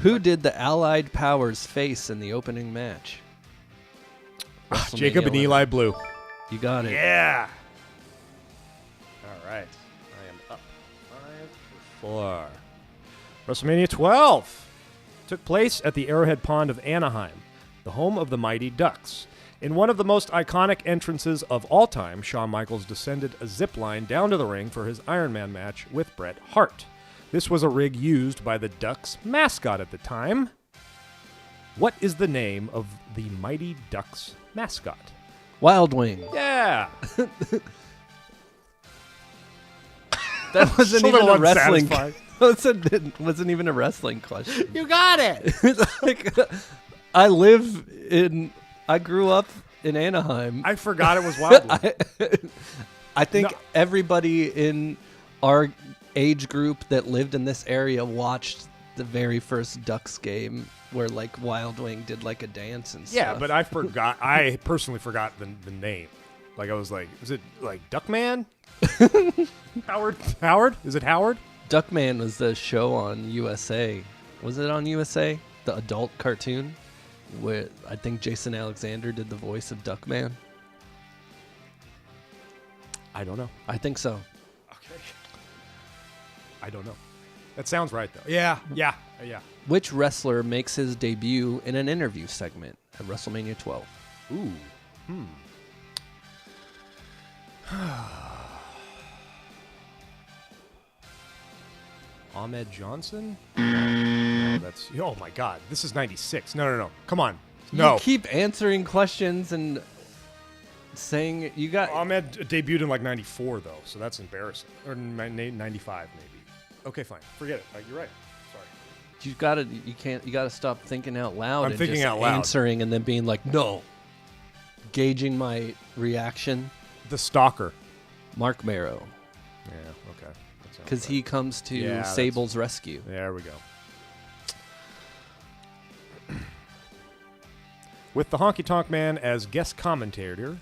[SPEAKER 2] Who did the Allied Powers face in the opening match?
[SPEAKER 1] Jacob and
[SPEAKER 2] WrestleMania
[SPEAKER 1] Eli Blue.
[SPEAKER 2] 11. You got it.
[SPEAKER 1] Yeah. All right. I am up 5-4. WrestleMania 12 took place at the Arrowhead Pond of Anaheim, the home of the Mighty Ducks. In one of the most iconic entrances of all time, Shawn Michaels descended a zip line down to the ring for his Iron Man match with Bret Hart. This was a rig used by the Ducks mascot at the time. What is the name of the Mighty Ducks mascot?
[SPEAKER 2] Wild Wing.
[SPEAKER 1] Yeah.
[SPEAKER 2] That wasn't
[SPEAKER 1] Still
[SPEAKER 2] even a
[SPEAKER 1] unsatisfied.
[SPEAKER 2] wrestling. wasn't even a wrestling question.
[SPEAKER 1] You got it.
[SPEAKER 2] It's like I grew up in Anaheim.
[SPEAKER 1] I forgot it was Wildwood.
[SPEAKER 2] I think
[SPEAKER 1] No.
[SPEAKER 2] everybody in our age group that lived in this area watched the very first Ducks game where like Wild Wing did like a dance and stuff.
[SPEAKER 1] Yeah, but I forgot. I personally forgot the name. Like I was like, is it like Duckman? Howard? Is it Howard?
[SPEAKER 2] Duckman was the show on USA. Was it on USA? The adult cartoon where I think Jason Alexander did the voice of Duckman.
[SPEAKER 1] I don't know.
[SPEAKER 2] I think so.
[SPEAKER 1] Okay. I don't know. That sounds right though. Yeah.
[SPEAKER 2] Which wrestler makes his debut in an interview segment at WrestleMania 12?
[SPEAKER 1] Ooh. Ahmed Johnson? No, that's. Oh my God! This is '96. No. Come on. No.
[SPEAKER 2] You keep answering questions and saying you got.
[SPEAKER 1] Ahmed debuted in like '94 though, so that's embarrassing. Or '95 maybe. Okay, fine. Forget it. You're right. Sorry.
[SPEAKER 2] You gotta stop thinking out loud.
[SPEAKER 1] I'm
[SPEAKER 2] and
[SPEAKER 1] thinking
[SPEAKER 2] just
[SPEAKER 1] out loud.
[SPEAKER 2] answering and then being like, no. Gauging my reaction.
[SPEAKER 1] The Stalker.
[SPEAKER 2] Mark Marrow,
[SPEAKER 1] Yeah. Okay. That sounds
[SPEAKER 2] because
[SPEAKER 1] right.
[SPEAKER 2] he comes to
[SPEAKER 1] Yeah,
[SPEAKER 2] Sable's rescue.
[SPEAKER 1] There we go. With the Honky Tonk Man as guest commentator,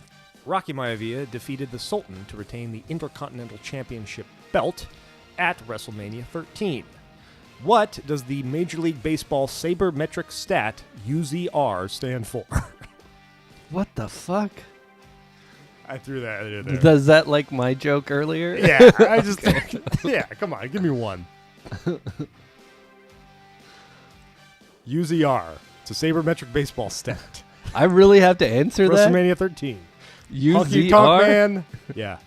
[SPEAKER 1] Rocky Maivia defeated the Sultan to retain the Intercontinental Championship belt at WrestleMania 13. What does the Major League Baseball sabermetric stat UZR stand for?
[SPEAKER 2] What the fuck?
[SPEAKER 1] I threw that in there.
[SPEAKER 2] Does that like my joke earlier?
[SPEAKER 1] Yeah, I just. Yeah, come on, give me one. UZR. It's a sabermetric baseball stat.
[SPEAKER 2] I really have to answer that?
[SPEAKER 1] WrestleMania 13. Honky Tonk
[SPEAKER 2] UZR?
[SPEAKER 1] Man. Yeah.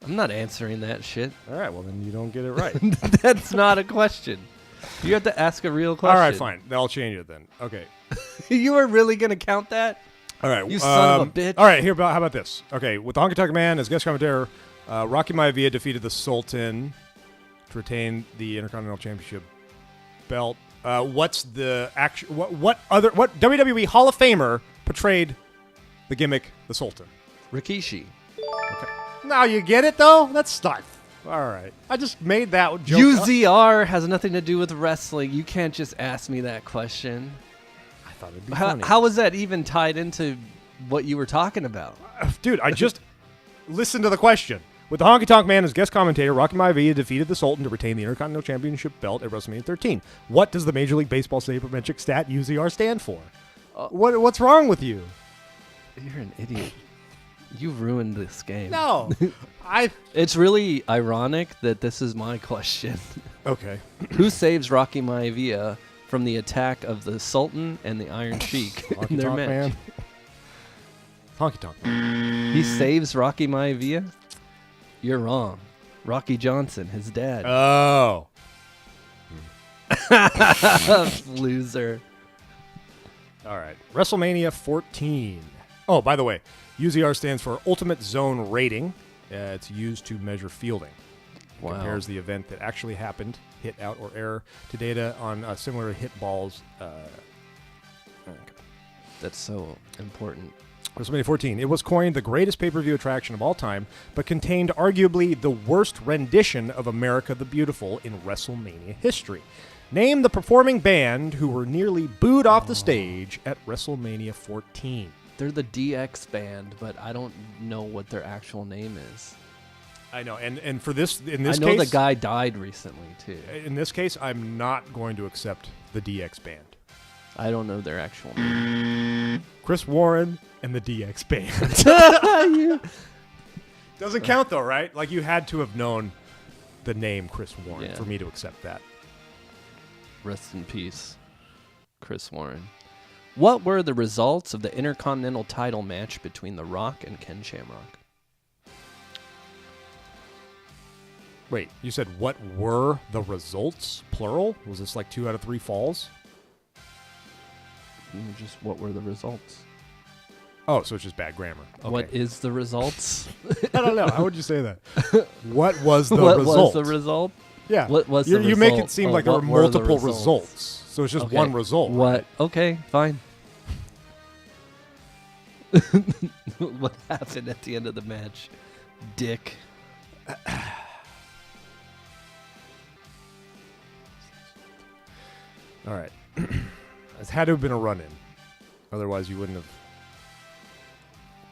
[SPEAKER 2] I'm not answering that shit.
[SPEAKER 1] All right, well, then you don't get it right.
[SPEAKER 2] That's not a question. You have to ask a real question.
[SPEAKER 1] All right, fine. I'll change it then. Okay.
[SPEAKER 2] You are really going to count that?
[SPEAKER 1] All right.
[SPEAKER 2] You son of a bitch.
[SPEAKER 1] All right, how about this? Okay, with the Honky Tonk Man as guest commentator, Rocky Maivia defeated the Sultan to retain the Intercontinental Championship belt. What's the actual? What WWE Hall of Famer portrayed the gimmick the Sultan?
[SPEAKER 2] Rikishi.
[SPEAKER 1] Okay. Now you get it though. That's not. All right. I just made that joke.
[SPEAKER 2] UZR has nothing to do with wrestling. You can't just ask me that question.
[SPEAKER 1] I thought it'd be funny.
[SPEAKER 2] How is that even tied into what you were talking about?
[SPEAKER 1] Dude, I just listened to the question. With the Honky Tonk Man as guest commentator, Rocky Maivia defeated the Sultan to retain the Intercontinental Championship belt at WrestleMania 13. What does the Major League Baseball sabermetric stat UZR stand for? What's wrong with you?
[SPEAKER 2] You're an idiot. You ruined this game.
[SPEAKER 1] No.
[SPEAKER 2] It's really ironic that this is my question.
[SPEAKER 1] Okay.
[SPEAKER 2] Who saves Rocky Maivia from the attack of the Sultan and the Iron Sheik in
[SPEAKER 1] Honky
[SPEAKER 2] their
[SPEAKER 1] Tonk
[SPEAKER 2] match?
[SPEAKER 1] Man. Honky Tonk Man.
[SPEAKER 2] He saves Rocky Maivia? You're wrong. Rocky Johnson, his dad.
[SPEAKER 1] Oh.
[SPEAKER 2] Loser.
[SPEAKER 1] All right. WrestleMania 14. Oh, by the way, UZR stands for Ultimate Zone Rating. It's used to measure fielding.
[SPEAKER 2] Wow.
[SPEAKER 1] Compares the event that actually happened, hit out or error, to data on similar hit balls.
[SPEAKER 2] That's so important.
[SPEAKER 1] WrestleMania 14. It was coined the greatest pay-per-view attraction of all time, but contained arguably the worst rendition of America the Beautiful in WrestleMania history. Name the performing band who were nearly booed off the stage at WrestleMania 14.
[SPEAKER 2] They're the DX band, but I don't know what their actual name is.
[SPEAKER 1] I know, and for this, in this
[SPEAKER 2] I know
[SPEAKER 1] case,
[SPEAKER 2] the guy died recently, too.
[SPEAKER 1] in this case, I'm not going to accept the DX band.
[SPEAKER 2] I don't know their actual name.
[SPEAKER 1] Chris Warren and the DX band. Doesn't count though, right? Like you had to have known the name Chris Warren for me to accept that.
[SPEAKER 2] Rest in peace, Chris Warren. What were the results of the Intercontinental title match between The Rock and Ken Shamrock?
[SPEAKER 1] Wait, you said what were the results? Plural? Was this like 2 out of 3 falls?
[SPEAKER 2] Just what were the results?
[SPEAKER 1] Oh, so it's just bad grammar. Okay.
[SPEAKER 2] What is the results?
[SPEAKER 1] I don't know. How would you say that? What was the
[SPEAKER 2] What
[SPEAKER 1] result?
[SPEAKER 2] was the result?
[SPEAKER 1] Yeah.
[SPEAKER 2] What was the
[SPEAKER 1] You make
[SPEAKER 2] result?
[SPEAKER 1] it seem
[SPEAKER 2] Oh,
[SPEAKER 1] like there were
[SPEAKER 2] what were the
[SPEAKER 1] multiple
[SPEAKER 2] results?
[SPEAKER 1] results. So it's just
[SPEAKER 2] Okay.
[SPEAKER 1] one result.
[SPEAKER 2] What?
[SPEAKER 1] Right?
[SPEAKER 2] Okay, fine. What happened at the end of the match? Dick.
[SPEAKER 1] All right. It had to have been a run-in. Otherwise, you wouldn't have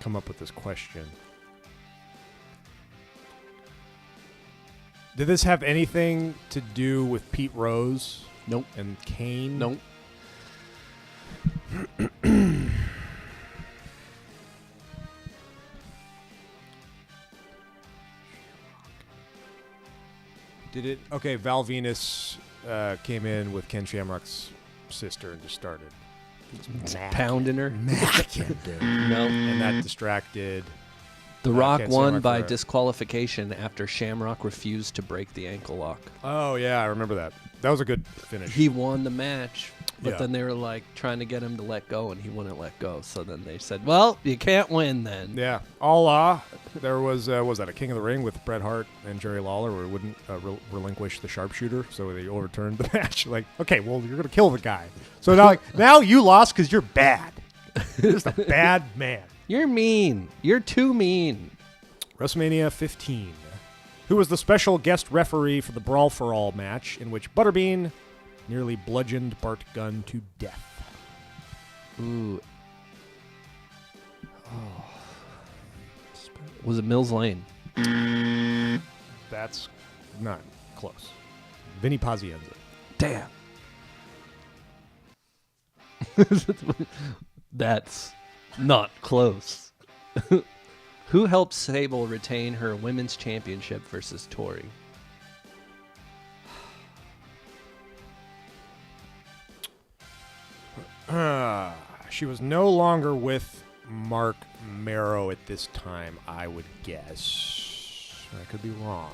[SPEAKER 1] come up with this question. Did this have anything to do with Pete Rose?
[SPEAKER 2] Nope.
[SPEAKER 1] And Kane?
[SPEAKER 2] Nope.
[SPEAKER 1] Did it? Okay, Val Venus came in with Ken Shamrock's sister and just started
[SPEAKER 2] Pounding her.
[SPEAKER 1] macking, dude.
[SPEAKER 2] No.
[SPEAKER 1] And that distracted.
[SPEAKER 2] The Rock
[SPEAKER 1] Ken
[SPEAKER 2] won
[SPEAKER 1] Shamrock
[SPEAKER 2] by
[SPEAKER 1] for-
[SPEAKER 2] disqualification after Shamrock refused to break the ankle lock.
[SPEAKER 1] Oh, yeah, I remember that. That was a good finish.
[SPEAKER 2] He won the match, but
[SPEAKER 1] Yeah.
[SPEAKER 2] then they were like trying to get him to let go, and he wouldn't let go. So then they said, "Well, you can't win then."
[SPEAKER 1] Yeah. There was that a King of the Ring with Bret Hart and Jerry Lawler where he wouldn't relinquish the sharpshooter, so they overturned the match. Like, okay, well, you're going to kill the guy. So now you lost because you're bad. You're just a bad man.
[SPEAKER 2] You're mean. You're too mean.
[SPEAKER 1] WrestleMania 15. Who was the special guest referee for the Brawl for All match in which Butterbean nearly bludgeoned Bart Gunn to death?
[SPEAKER 2] Ooh. Was it Mills Lane?
[SPEAKER 1] That's not close. Vinny Pazienza.
[SPEAKER 2] Damn. That's not close. Who helped Sable retain her women's championship versus Tori?
[SPEAKER 1] She was no longer with Mark Marrow at this time, I would guess. I could be wrong.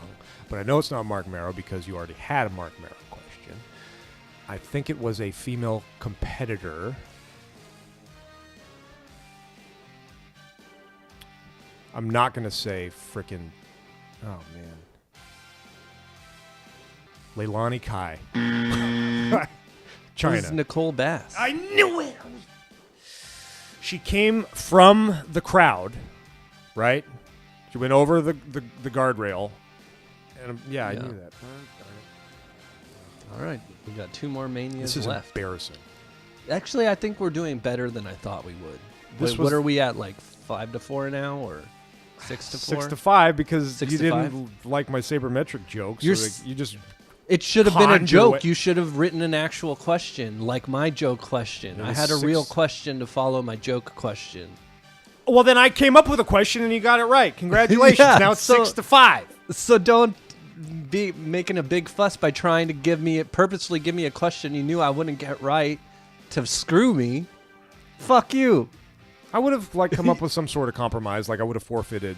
[SPEAKER 1] But I know it's not Mark Marrow because you already had a Mark Marrow question. I think it was a female competitor. I'm not going to say frickin'... Oh, man. Leilani Kai.
[SPEAKER 2] It
[SPEAKER 1] China.
[SPEAKER 2] was Nicole Bass.
[SPEAKER 1] I knew it. She came from the crowd, right? She went over the guardrail, and yeah, I
[SPEAKER 2] Yeah.
[SPEAKER 1] knew that.
[SPEAKER 2] All right, we got two more manias
[SPEAKER 1] This is
[SPEAKER 2] left.
[SPEAKER 1] embarrassing.
[SPEAKER 2] Actually, I think we're doing better than I thought we would.
[SPEAKER 1] This
[SPEAKER 2] Wait,
[SPEAKER 1] was-
[SPEAKER 2] what are we at? Like 5-4 now, or 6-4?
[SPEAKER 1] 6-5 because
[SPEAKER 2] 6
[SPEAKER 1] you
[SPEAKER 2] to
[SPEAKER 1] didn't like my sabermetric joke.
[SPEAKER 2] You're
[SPEAKER 1] So
[SPEAKER 2] s-
[SPEAKER 1] you just
[SPEAKER 2] It should have been a
[SPEAKER 1] Conjure
[SPEAKER 2] joke.
[SPEAKER 1] way-
[SPEAKER 2] You should have written an actual question, like my joke question.
[SPEAKER 1] It
[SPEAKER 2] I
[SPEAKER 1] was
[SPEAKER 2] had a
[SPEAKER 1] 6
[SPEAKER 2] real question to follow my joke question.
[SPEAKER 1] well, then I came up with a question and you got it right. Congratulations!
[SPEAKER 2] Yeah,
[SPEAKER 1] now it's
[SPEAKER 2] so-
[SPEAKER 1] 6-5.
[SPEAKER 2] So don't be making a big fuss by trying to purposely give me a question you knew I wouldn't get right to screw me. Fuck you.
[SPEAKER 1] I would have come up with some sort of compromise. Like I would have forfeited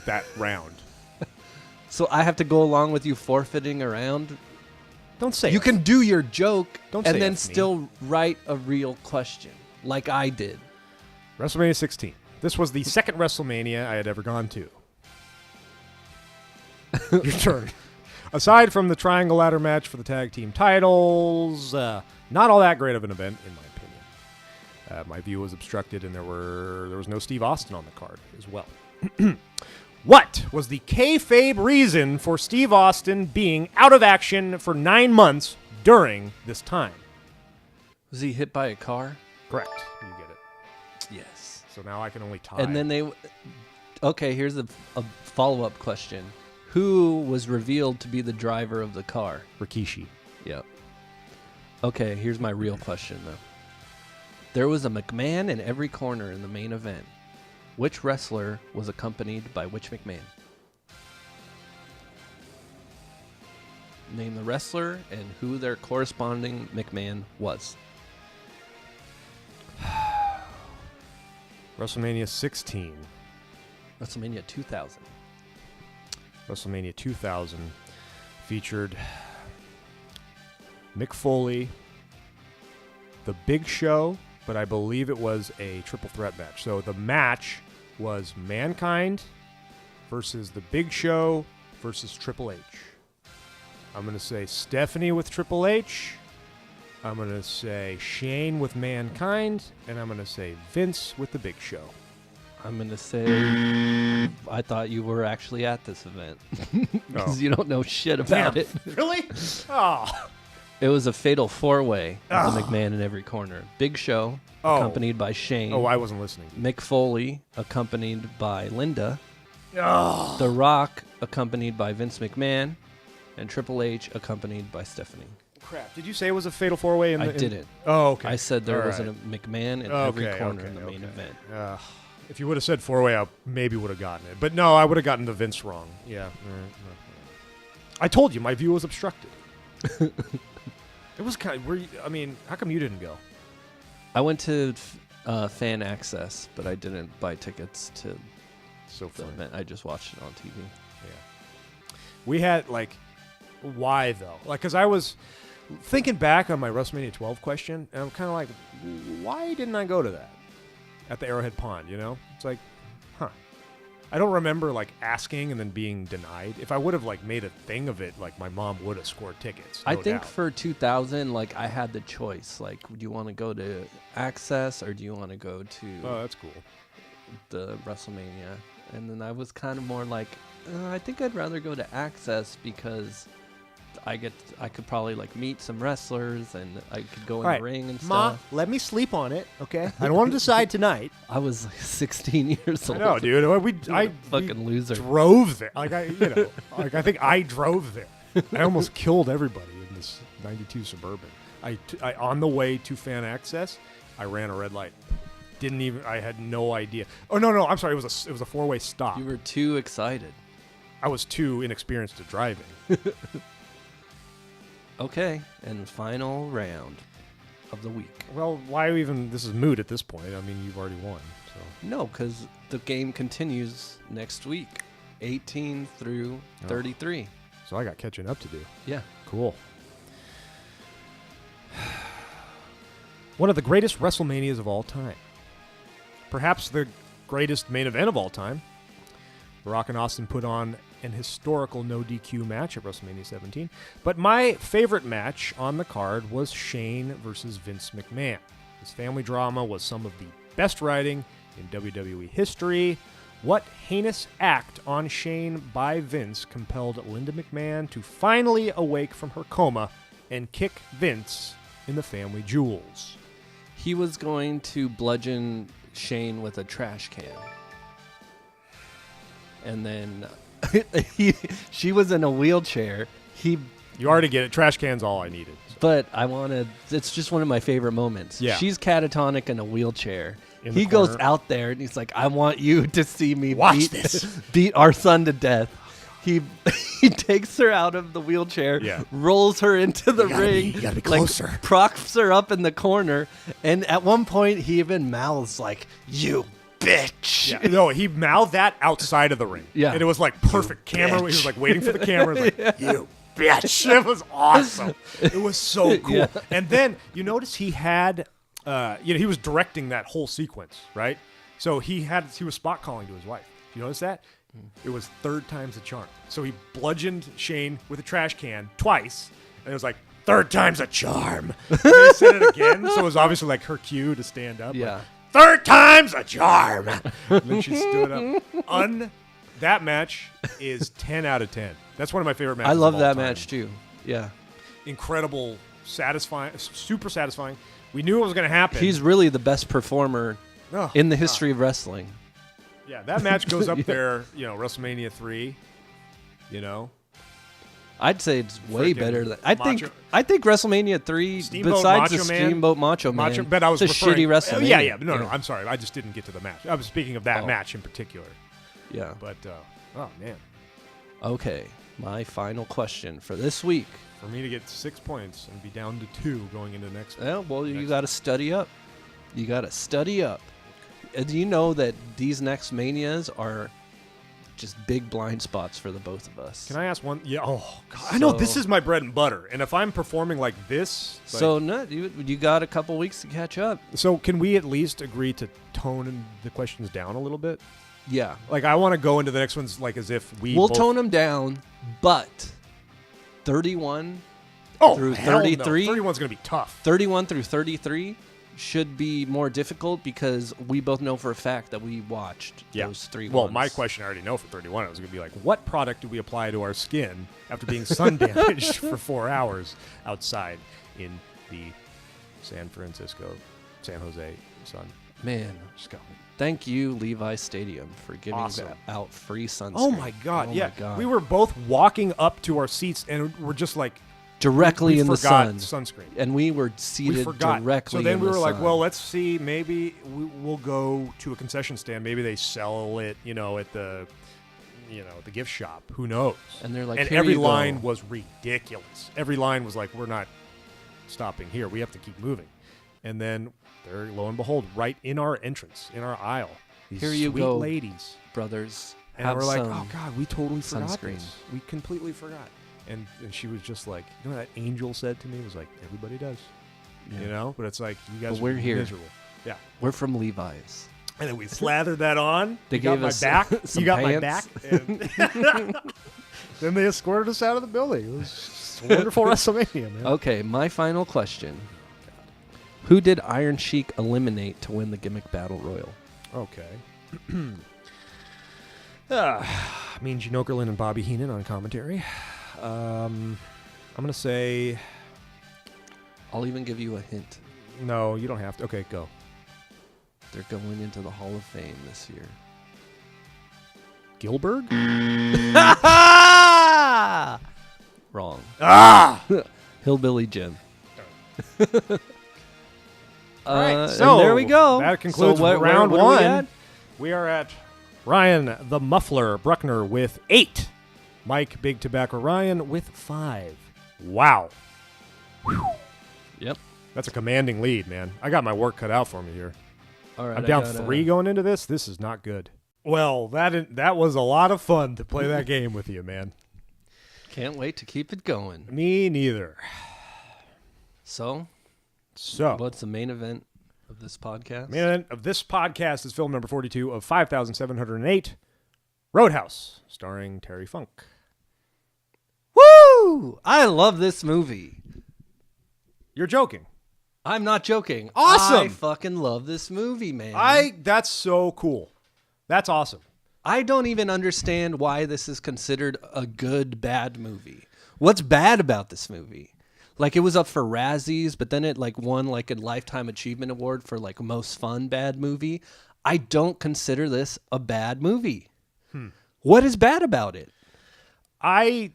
[SPEAKER 1] that round.
[SPEAKER 2] So I have to go along with you forfeiting around.
[SPEAKER 1] Don't say
[SPEAKER 2] You
[SPEAKER 1] it.
[SPEAKER 2] can do your joke
[SPEAKER 1] Don't say
[SPEAKER 2] and then
[SPEAKER 1] F me.
[SPEAKER 2] still write a real question, like I did.
[SPEAKER 1] WrestleMania 16. This was the second WrestleMania I had ever gone to. Your turn. Aside from the triangle ladder match for the tag team titles, not all that great of an event, in my opinion. My view was obstructed, and there was no Steve Austin on the card as well. What was the kayfabe reason for Steve Austin being out of action for 9 months during this time?
[SPEAKER 2] Was he hit by a car?
[SPEAKER 1] Correct. You get it.
[SPEAKER 2] Yes.
[SPEAKER 1] So now I can only tie.
[SPEAKER 2] And then okay, here's a follow-up question. Who was revealed to be the driver of the car?
[SPEAKER 1] Rikishi.
[SPEAKER 2] Yep. Okay, here's my real question, though. There was a McMahon in every corner in the main event. Which wrestler was accompanied by which McMahon? Name the wrestler and who their corresponding McMahon was.
[SPEAKER 1] WrestleMania 16.
[SPEAKER 2] WrestleMania 2000.
[SPEAKER 1] WrestleMania 2000 featured Mick Foley, The Big Show, but I believe it was a triple threat match. So the match was Mankind versus The Big Show versus Triple H. I'm going to say Stephanie with Triple H, I'm going to say Shane with Mankind, and I'm going to say Vince with The Big Show.
[SPEAKER 2] I'm going to say I thought you were actually at this event because you don't know shit about it.
[SPEAKER 1] Really? Oh.
[SPEAKER 2] It was a fatal four-way with the McMahon in every corner. Big Show, accompanied by Shane.
[SPEAKER 1] Oh, I wasn't listening.
[SPEAKER 2] Mick Foley, accompanied by Linda.
[SPEAKER 1] Oh.
[SPEAKER 2] The Rock, accompanied by Vince McMahon. And Triple H, accompanied by Stephanie.
[SPEAKER 1] Crap. Did you say it was a fatal four-way?
[SPEAKER 2] I didn't.
[SPEAKER 1] Oh, okay.
[SPEAKER 2] I said there
[SPEAKER 1] All
[SPEAKER 2] was
[SPEAKER 1] right.
[SPEAKER 2] a McMahon in every corner in the main event.
[SPEAKER 1] If you would have said four-way, I maybe would have gotten it. But no, I would have gotten the Vince wrong. Yeah. I told you my view was obstructed. It was kind of... how come you didn't go?
[SPEAKER 2] I went to fan access, but I didn't buy tickets to
[SPEAKER 1] So
[SPEAKER 2] the
[SPEAKER 1] fun.
[SPEAKER 2] event. I just watched it on TV.
[SPEAKER 1] Yeah. We had, why, though? Because I was thinking back on my WrestleMania 12 question, and I'm kind of like, why didn't I go to that? At the Arrowhead Pond, you know? It's like, I don't remember, asking and then being denied. If I would have, made a thing of it, my mom would have scored tickets.
[SPEAKER 2] I
[SPEAKER 1] no
[SPEAKER 2] think
[SPEAKER 1] doubt.
[SPEAKER 2] for 2000, I had the choice. Do you want to go to Access or do you want to go to
[SPEAKER 1] Oh, that's cool.
[SPEAKER 2] the WrestleMania? And then I was kind of more I think I'd rather go to Access because I could probably meet some wrestlers and I could go in the ring and
[SPEAKER 1] Ma,
[SPEAKER 2] stuff.
[SPEAKER 1] let me sleep on it, okay? I don't want to decide tonight.
[SPEAKER 2] I was 16 years
[SPEAKER 1] I
[SPEAKER 2] old.
[SPEAKER 1] know, dude. I
[SPEAKER 2] Fucking loser.
[SPEAKER 1] drove there. I think I drove there. I almost killed everybody in this 92 Suburban. I on the way to fan access, I ran a red light. I had no idea. Oh, no, I'm sorry. It was a four-way stop.
[SPEAKER 2] You were too excited.
[SPEAKER 1] I was too inexperienced at driving.
[SPEAKER 2] Okay, and final round of the week.
[SPEAKER 1] Well, why even? This is moot at this point. I mean, you've already won. So
[SPEAKER 2] No, because the game continues next week, 18 through 33.
[SPEAKER 1] So I got catching up to do.
[SPEAKER 2] Yeah.
[SPEAKER 1] Cool. One of the greatest WrestleManias of all time. Perhaps the greatest main event of all time. The Rock and Austin put on an historical no DQ match at WrestleMania 17. But my favorite match on the card was Shane versus Vince McMahon. This family drama was some of the best writing in WWE history. What heinous act on Shane by Vince compelled Linda McMahon to finally awake from her coma and kick Vince in the family jewels?
[SPEAKER 2] He was going to bludgeon Shane with a trash can. And then she was in a wheelchair.
[SPEAKER 1] You already get it. Trash can's all I needed. So.
[SPEAKER 2] But it's just one of my favorite moments.
[SPEAKER 1] Yeah.
[SPEAKER 2] She's catatonic in a wheelchair.
[SPEAKER 1] In the
[SPEAKER 2] He goes
[SPEAKER 1] corner.
[SPEAKER 2] out there and he's like, I want you to see me
[SPEAKER 1] Watch this.
[SPEAKER 2] beat our son to death. He takes her out of the wheelchair,
[SPEAKER 1] Yeah.
[SPEAKER 2] rolls her into the ring,
[SPEAKER 1] you gotta be closer.
[SPEAKER 2] props her up in the corner, and at one point he even mouths "You bitch!"
[SPEAKER 1] Yeah. No, he mouthed that outside of the ring.
[SPEAKER 2] Yeah.
[SPEAKER 1] And it was perfect camera. He was waiting for the camera. He was you bitch. It was awesome. It was so cool.
[SPEAKER 2] Yeah.
[SPEAKER 1] And then you notice he had, he was directing that whole sequence, right? So he was spot calling to his wife. You notice that? It was third time's a charm. So he bludgeoned Shane with a trash can twice, and it was third time's a charm. And then he said it again, so it was obviously her cue to stand up.
[SPEAKER 2] Yeah.
[SPEAKER 1] Third time's a charm. And then she stood up. That match is 10 out of 10. That's one of my favorite matches.
[SPEAKER 2] I love
[SPEAKER 1] of all
[SPEAKER 2] that
[SPEAKER 1] time.
[SPEAKER 2] match too. Yeah.
[SPEAKER 1] Incredible, satisfying, super satisfying. We knew it was going to happen.
[SPEAKER 2] He's really the best performer
[SPEAKER 1] Oh,
[SPEAKER 2] in the history of wrestling.
[SPEAKER 1] Yeah, that match goes up there, WrestleMania 3,
[SPEAKER 2] I'd say it's way
[SPEAKER 1] Frickin'
[SPEAKER 2] better than I think WrestleMania 3
[SPEAKER 1] Steamboat
[SPEAKER 2] besides
[SPEAKER 1] Macho
[SPEAKER 2] the
[SPEAKER 1] Man.
[SPEAKER 2] Steamboat Macho Man.
[SPEAKER 1] but I was
[SPEAKER 2] it's a shitty
[SPEAKER 1] referring,
[SPEAKER 2] WrestleMania.
[SPEAKER 1] yeah, no, I'm sorry. I just didn't get to the match. I was speaking of that match in particular.
[SPEAKER 2] Yeah.
[SPEAKER 1] But, oh, man.
[SPEAKER 2] Okay, my final question for this week.
[SPEAKER 1] For me to get 6 points and be down to 2 going into next week.
[SPEAKER 2] Well, you got to study up. You got to study up. Do you know that these next Manias are just big blind spots for the both of us?
[SPEAKER 1] Can I ask one? Yeah. Oh, God. I know this is my bread and butter. And if I'm performing like this.
[SPEAKER 2] So, no, you got a couple weeks to catch up.
[SPEAKER 1] So, can we at least agree to tone the questions down a little bit?
[SPEAKER 2] Yeah.
[SPEAKER 1] I want to go into the next ones as if
[SPEAKER 2] We'll
[SPEAKER 1] both...
[SPEAKER 2] tone them down, but 31 through
[SPEAKER 1] hell no.
[SPEAKER 2] 33.
[SPEAKER 1] 31's going to be tough.
[SPEAKER 2] 31 through 33 should be more difficult because we both know for a fact that we watched those three
[SPEAKER 1] Well,
[SPEAKER 2] ones.
[SPEAKER 1] my question I already know for 31. I was going to be like, what product do we apply to our skin after being sun damaged for 4 hours outside in the San Jose sun?
[SPEAKER 2] Man, thank you, Levi Stadium, for giving out free sunscreen.
[SPEAKER 1] Oh my God!
[SPEAKER 2] Oh
[SPEAKER 1] yeah,
[SPEAKER 2] my God.
[SPEAKER 1] we were both walking up to our seats, and we're just like
[SPEAKER 2] directly
[SPEAKER 1] we
[SPEAKER 2] in the
[SPEAKER 1] forgot
[SPEAKER 2] sun.
[SPEAKER 1] sunscreen.
[SPEAKER 2] And we were
[SPEAKER 1] We
[SPEAKER 2] seated
[SPEAKER 1] forgot.
[SPEAKER 2] directly.
[SPEAKER 1] So then
[SPEAKER 2] in
[SPEAKER 1] we
[SPEAKER 2] the
[SPEAKER 1] were like,
[SPEAKER 2] sun.
[SPEAKER 1] well, let's see. Maybe we'll go to a concession stand. Maybe they sell it, at the gift shop. Who knows?
[SPEAKER 2] And they're like,
[SPEAKER 1] and
[SPEAKER 2] here
[SPEAKER 1] every
[SPEAKER 2] you
[SPEAKER 1] line
[SPEAKER 2] go.
[SPEAKER 1] was ridiculous. Every line was like, we're not stopping here. We have to keep moving. And then there, lo and behold, right in our entrance, in our aisle, these
[SPEAKER 2] Here you
[SPEAKER 1] sweet
[SPEAKER 2] go,
[SPEAKER 1] ladies.
[SPEAKER 2] brothers.
[SPEAKER 1] And
[SPEAKER 2] have
[SPEAKER 1] we're like,
[SPEAKER 2] some
[SPEAKER 1] oh God, we totally forgot
[SPEAKER 2] sunscreen.
[SPEAKER 1] this. We completely forgot. And she was just like, you know what that angel said to me? It was like, everybody does.
[SPEAKER 2] Yeah.
[SPEAKER 1] But it's like, you guys
[SPEAKER 2] But we're
[SPEAKER 1] are
[SPEAKER 2] here.
[SPEAKER 1] miserable. Yeah.
[SPEAKER 2] We're from Levi's.
[SPEAKER 1] And then we slathered that on.
[SPEAKER 2] They
[SPEAKER 1] You got
[SPEAKER 2] gave
[SPEAKER 1] my
[SPEAKER 2] us
[SPEAKER 1] back.
[SPEAKER 2] some
[SPEAKER 1] You got my
[SPEAKER 2] pants.
[SPEAKER 1] back. And then they escorted us out of the building. It was just a wonderful WrestleMania, man.
[SPEAKER 2] Okay, my final question. Who did Iron Sheik eliminate to win the gimmick battle royal?
[SPEAKER 1] Okay. Mean Gene Okerlund and Bobby Heenan on commentary. I'm going to say...
[SPEAKER 2] I'll even give you a hint.
[SPEAKER 1] No, you don't have to. Okay, go.
[SPEAKER 2] They're going into the Hall of Fame this year.
[SPEAKER 1] Gilbert?
[SPEAKER 2] Wrong.
[SPEAKER 1] Ah!
[SPEAKER 2] Hillbilly Jim.
[SPEAKER 1] All right,
[SPEAKER 2] and
[SPEAKER 1] so
[SPEAKER 2] there we go.
[SPEAKER 1] That concludes
[SPEAKER 2] So
[SPEAKER 1] round
[SPEAKER 2] what are
[SPEAKER 1] one.
[SPEAKER 2] we at?
[SPEAKER 1] We are at Ryan the Muffler Bruckner with 8. Mike Big Tobacco Ryan with 5. Wow.
[SPEAKER 2] Yep.
[SPEAKER 1] That's a commanding lead, man. I got my work cut out for me here.
[SPEAKER 2] All right.
[SPEAKER 1] I'm down 3 going into this. This is not good. Well, that was a lot of fun to play that game with you, man.
[SPEAKER 2] Can't wait to keep it going.
[SPEAKER 1] Me neither.
[SPEAKER 2] So,
[SPEAKER 1] So,
[SPEAKER 2] what's the main event of this podcast?
[SPEAKER 1] main event of this podcast is film number 42 of 5,708, Roadhouse, starring Terry Funk.
[SPEAKER 2] Woo! I love this movie.
[SPEAKER 1] You're joking.
[SPEAKER 2] I'm not joking.
[SPEAKER 1] Awesome!
[SPEAKER 2] I fucking love this movie, man.
[SPEAKER 1] That's so cool. That's awesome.
[SPEAKER 2] I don't even understand why this is considered a good, bad movie. What's bad about this movie? Like, it was up for Razzies, but then it won a Lifetime Achievement Award for most fun bad movie. I don't consider this a bad movie. What is bad about it?
[SPEAKER 1] I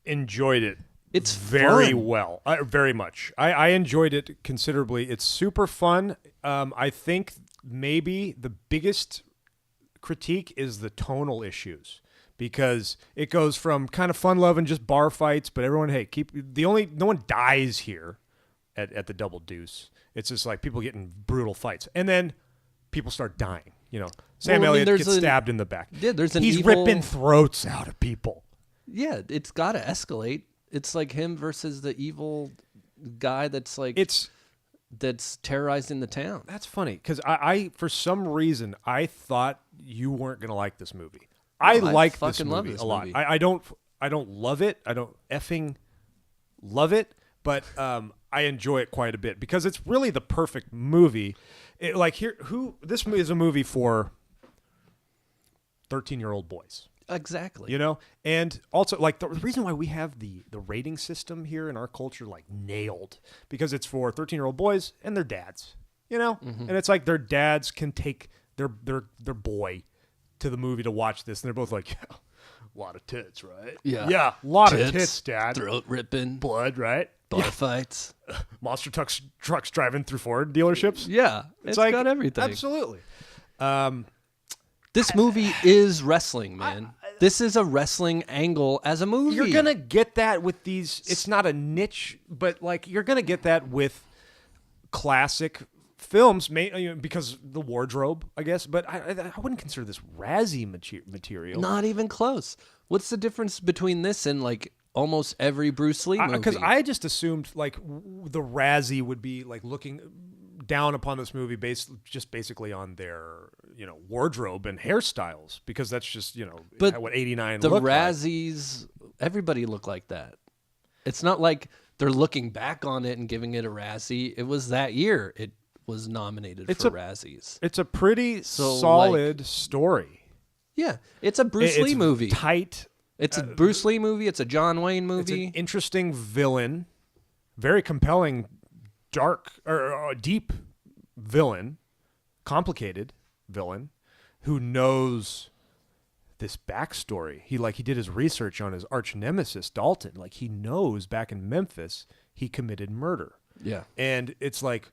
[SPEAKER 1] enjoyed it.
[SPEAKER 2] It's
[SPEAKER 1] very
[SPEAKER 2] fun.
[SPEAKER 1] well, very much. I enjoyed it considerably. It's super fun. I think maybe the biggest critique is the tonal issues, because it goes from kind of fun loving just bar fights, but everyone, hey, no one dies here at the Double Deuce. It's just like people getting brutal fights, and then people start dying. Sam Elliott gets stabbed in the back.
[SPEAKER 2] Yeah,
[SPEAKER 1] He's ripping throats out of people.
[SPEAKER 2] Yeah, it's got to escalate. It's like him versus the evil guy that's that's terrorizing the town.
[SPEAKER 1] That's funny, because I for some reason I thought you weren't gonna like this movie. I like this
[SPEAKER 2] fucking love
[SPEAKER 1] movie
[SPEAKER 2] this
[SPEAKER 1] a lot.
[SPEAKER 2] movie.
[SPEAKER 1] I don't love it. I don't effing love it, but I enjoy it quite a bit because it's really the perfect movie. This movie is a movie for 13-year-old boys.
[SPEAKER 2] Exactly.
[SPEAKER 1] And also the reason why we have the rating system here in our culture nailed, because it's for 13-year-old boys and their dads, and it's like their dads can take their boy to the movie to watch this, and they're both like, yeah, a lot of tits, right?
[SPEAKER 2] Yeah.
[SPEAKER 1] A lot of tits, dad.
[SPEAKER 2] Throat ripping,
[SPEAKER 1] Blood, right?
[SPEAKER 2] bar fights.
[SPEAKER 1] Monster trucks driving through Ford dealerships.
[SPEAKER 2] Yeah, it's got everything.
[SPEAKER 1] Absolutely.
[SPEAKER 2] This movie is wrestling, man. This is a wrestling angle as a movie.
[SPEAKER 1] You're going to get that with these. It's not a niche, but you're going to get that with classic films, because the wardrobe, I guess. But I wouldn't consider this Razzie material.
[SPEAKER 2] Not even close. What's the difference between this and almost every Bruce Lee movie?
[SPEAKER 1] Because I just assumed the Razzie would be looking down upon this movie basically on their wardrobe and hairstyles, because that's just
[SPEAKER 2] but
[SPEAKER 1] what 89
[SPEAKER 2] the
[SPEAKER 1] looked
[SPEAKER 2] Razzies, everybody looked like that. It's not like they're looking back on it and giving it a Razzie. It was that year it was nominated for Razzies.
[SPEAKER 1] It's a pretty
[SPEAKER 2] So,
[SPEAKER 1] solid story.
[SPEAKER 2] Yeah, it's a Bruce Lee
[SPEAKER 1] It's
[SPEAKER 2] movie.
[SPEAKER 1] tight.
[SPEAKER 2] It's a Bruce Lee movie. It's a John Wayne
[SPEAKER 1] It's
[SPEAKER 2] movie.
[SPEAKER 1] an interesting villain, very compelling, dark or deep villain, complicated villain, who knows this backstory. He did his research on his arch nemesis Dalton. Like, he knows back in Memphis he committed murder.
[SPEAKER 2] Yeah.
[SPEAKER 1] And it's like,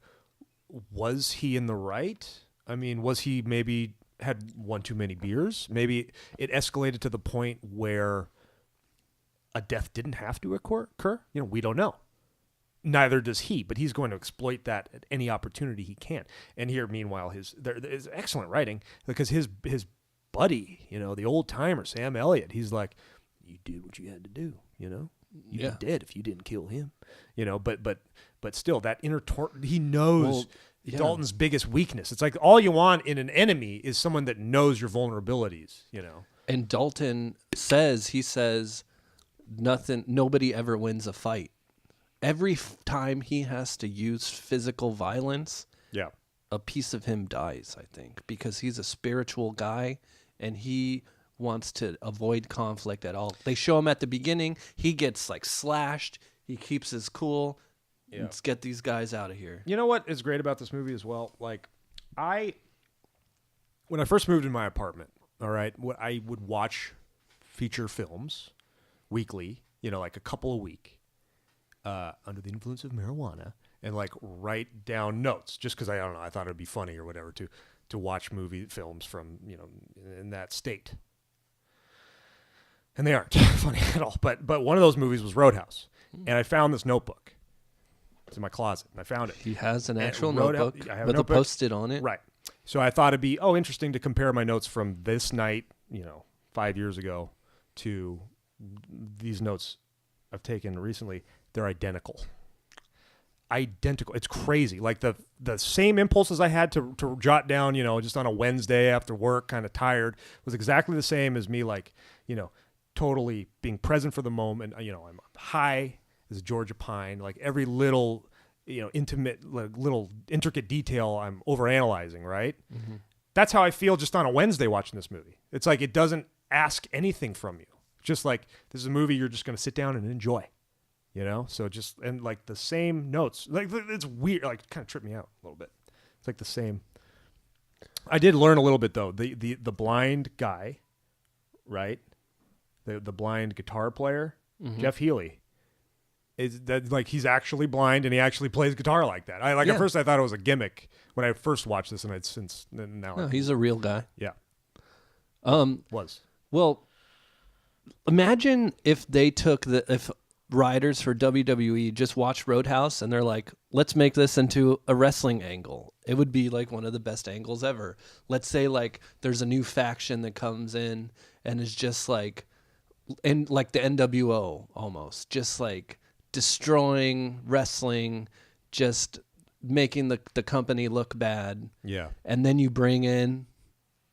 [SPEAKER 1] was he in the right? I mean, was he maybe had one too many beers? Maybe it escalated to the point where a death didn't have to occur. You know, we don't know. Neither does he, but he's going to exploit that at any opportunity he can. And here, meanwhile, there's excellent writing, because his buddy, you know, the old timer Sam Elliott, he's like, you did what you had to do, you know. You'd be dead if you didn't kill him, you know. But still, that inner he knows Dalton's biggest weakness. It's like, all you want in an enemy is someone that knows your vulnerabilities, you know.
[SPEAKER 2] And Dalton says, nobody ever wins a fight. Every time he has to use physical violence, a piece of him dies, I think, because he's a spiritual guy and he wants to avoid conflict at all. They show him at the beginning. He gets like slashed. He keeps his cool. Yeah. Let's get these guys out of here.
[SPEAKER 1] You know what is great about this movie as well? Like, when I first moved in my apartment, all right, I would watch feature films weekly, you know, like a couple a week, under the influence of marijuana, and like write down notes, just because I don't know, I thought it'd be funny or whatever to watch films from, you know, in that state. And they aren't funny at all. But one of those movies was Roadhouse, and I found this notebook. It's in my closet, and I found it.
[SPEAKER 2] He has an actual notebook with a Post-it on it.
[SPEAKER 1] Right. So I thought it'd be interesting to compare my notes from this night, you know, 5 years ago, to these notes I've taken recently. They're identical. It's crazy. Like the same impulses I had to jot down, you know, just on a Wednesday after work, kind of tired, was exactly the same as me, like, you know, totally being present for the moment. You know, I'm high as a Georgia pine. Like, every little, you know, intimate, like, little intricate detail I'm overanalyzing, right? Mm-hmm. That's how I feel just on a Wednesday watching this movie. It's like, it doesn't ask anything from you. Just like, this is a movie you're just going to sit down and enjoy. You know, so just, and like the same notes, like, it's weird, like, it kind of tripped me out a little bit. It's like the same. I did learn a little bit though. The blind guy, right? The blind guitar player, Jeff Healey, is that, like, he's actually blind and he actually plays guitar like that. At first I thought it was a gimmick when I first watched this, and I'd since now.
[SPEAKER 2] No, he's a real guy.
[SPEAKER 1] Yeah.
[SPEAKER 2] Well, imagine if they took if writers for WWE just watch Roadhouse and they're like, let's make this into a wrestling angle. It would be like one of the best angles ever. Let's say like there's a new faction that comes in and is just like, and like the NWO almost, just like destroying wrestling, just making the company look bad.
[SPEAKER 1] Yeah.
[SPEAKER 2] And then you bring in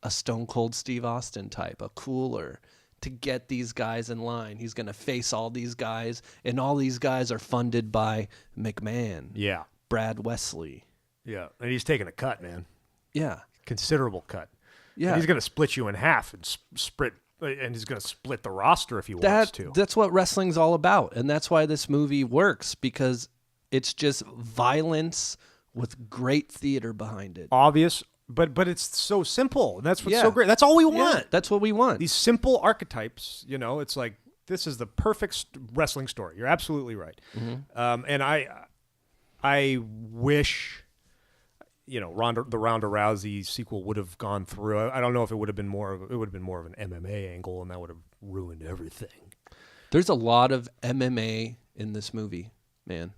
[SPEAKER 2] a Stone Cold Steve Austin type, a cooler, to get these guys in line. He's going to face all these guys, and all these guys are funded by McMahon.
[SPEAKER 1] Yeah.
[SPEAKER 2] Brad Wesley.
[SPEAKER 1] Yeah. And he's taking a cut, man.
[SPEAKER 2] Yeah.
[SPEAKER 1] Considerable cut.
[SPEAKER 2] Yeah.
[SPEAKER 1] And he's going to split you in half and he's going to split the roster if he wants to.
[SPEAKER 2] That's what wrestling's all about. And that's why this movie works, because it's just violence with great theater behind it.
[SPEAKER 1] Obvious, but it's so simple, and that's what's so great. That's all we want.
[SPEAKER 2] Yeah, that's what we want.
[SPEAKER 1] These simple archetypes, you know, it's like, this is the perfect wrestling story. You're absolutely right. Mm-hmm. And I wish, you know, the Ronda Rousey sequel would have gone through. I don't know if it would have been more of an MMA angle, and that would have ruined everything.
[SPEAKER 2] There's a lot of MMA in this movie, man.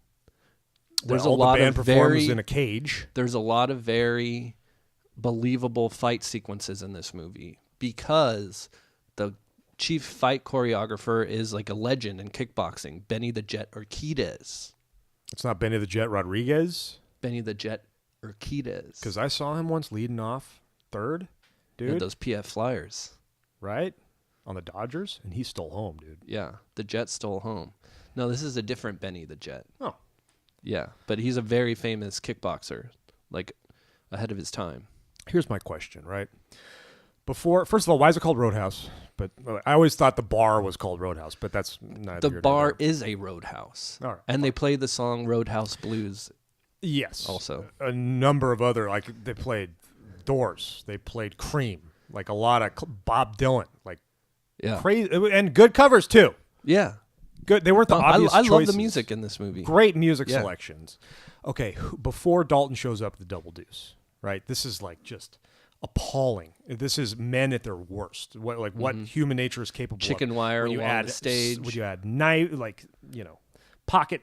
[SPEAKER 2] There's
[SPEAKER 1] a lot
[SPEAKER 2] the band
[SPEAKER 1] of performs in a cage.
[SPEAKER 2] There's a lot of very believable fight sequences in this movie, because the chief fight choreographer is like a legend in kickboxing, Benny the Jet Urquidez.
[SPEAKER 1] It's not Benny the Jet Rodriguez?
[SPEAKER 2] Benny the Jet Urquidez.
[SPEAKER 1] Because I saw him once leading off third, dude.
[SPEAKER 2] Yeah, those PF Flyers.
[SPEAKER 1] Right? On the Dodgers, and he stole home, dude.
[SPEAKER 2] Yeah, the Jet stole home. No, this is a different Benny the Jet.
[SPEAKER 1] Oh,
[SPEAKER 2] Yeah, but he's a very famous kickboxer, like ahead of his time.
[SPEAKER 1] here's my question, right? First of all, why is it called Roadhouse? But I always thought the bar was called Roadhouse, but that's neither
[SPEAKER 2] The
[SPEAKER 1] here nor
[SPEAKER 2] bar
[SPEAKER 1] there.
[SPEAKER 2] is a roadhouse.
[SPEAKER 1] All right,
[SPEAKER 2] and they play the song Roadhouse Blues.
[SPEAKER 1] Yes.
[SPEAKER 2] Also.
[SPEAKER 1] A number of other, like, they played Doors. They played Cream. Like, a lot of Bob Dylan. Like,
[SPEAKER 2] Yeah.
[SPEAKER 1] crazy. And good covers, too.
[SPEAKER 2] Yeah.
[SPEAKER 1] Good. They weren't the obvious
[SPEAKER 2] I love
[SPEAKER 1] choices.
[SPEAKER 2] the music in this movie.
[SPEAKER 1] Great music
[SPEAKER 2] Yeah.
[SPEAKER 1] selections. Okay, before Dalton shows up at the Double Deuce, right? This is, like, just appalling. This is men at their worst. What human nature is capable of.
[SPEAKER 2] Chicken wire
[SPEAKER 1] When you
[SPEAKER 2] along
[SPEAKER 1] add
[SPEAKER 2] the stage.
[SPEAKER 1] Would you add knife, pocket,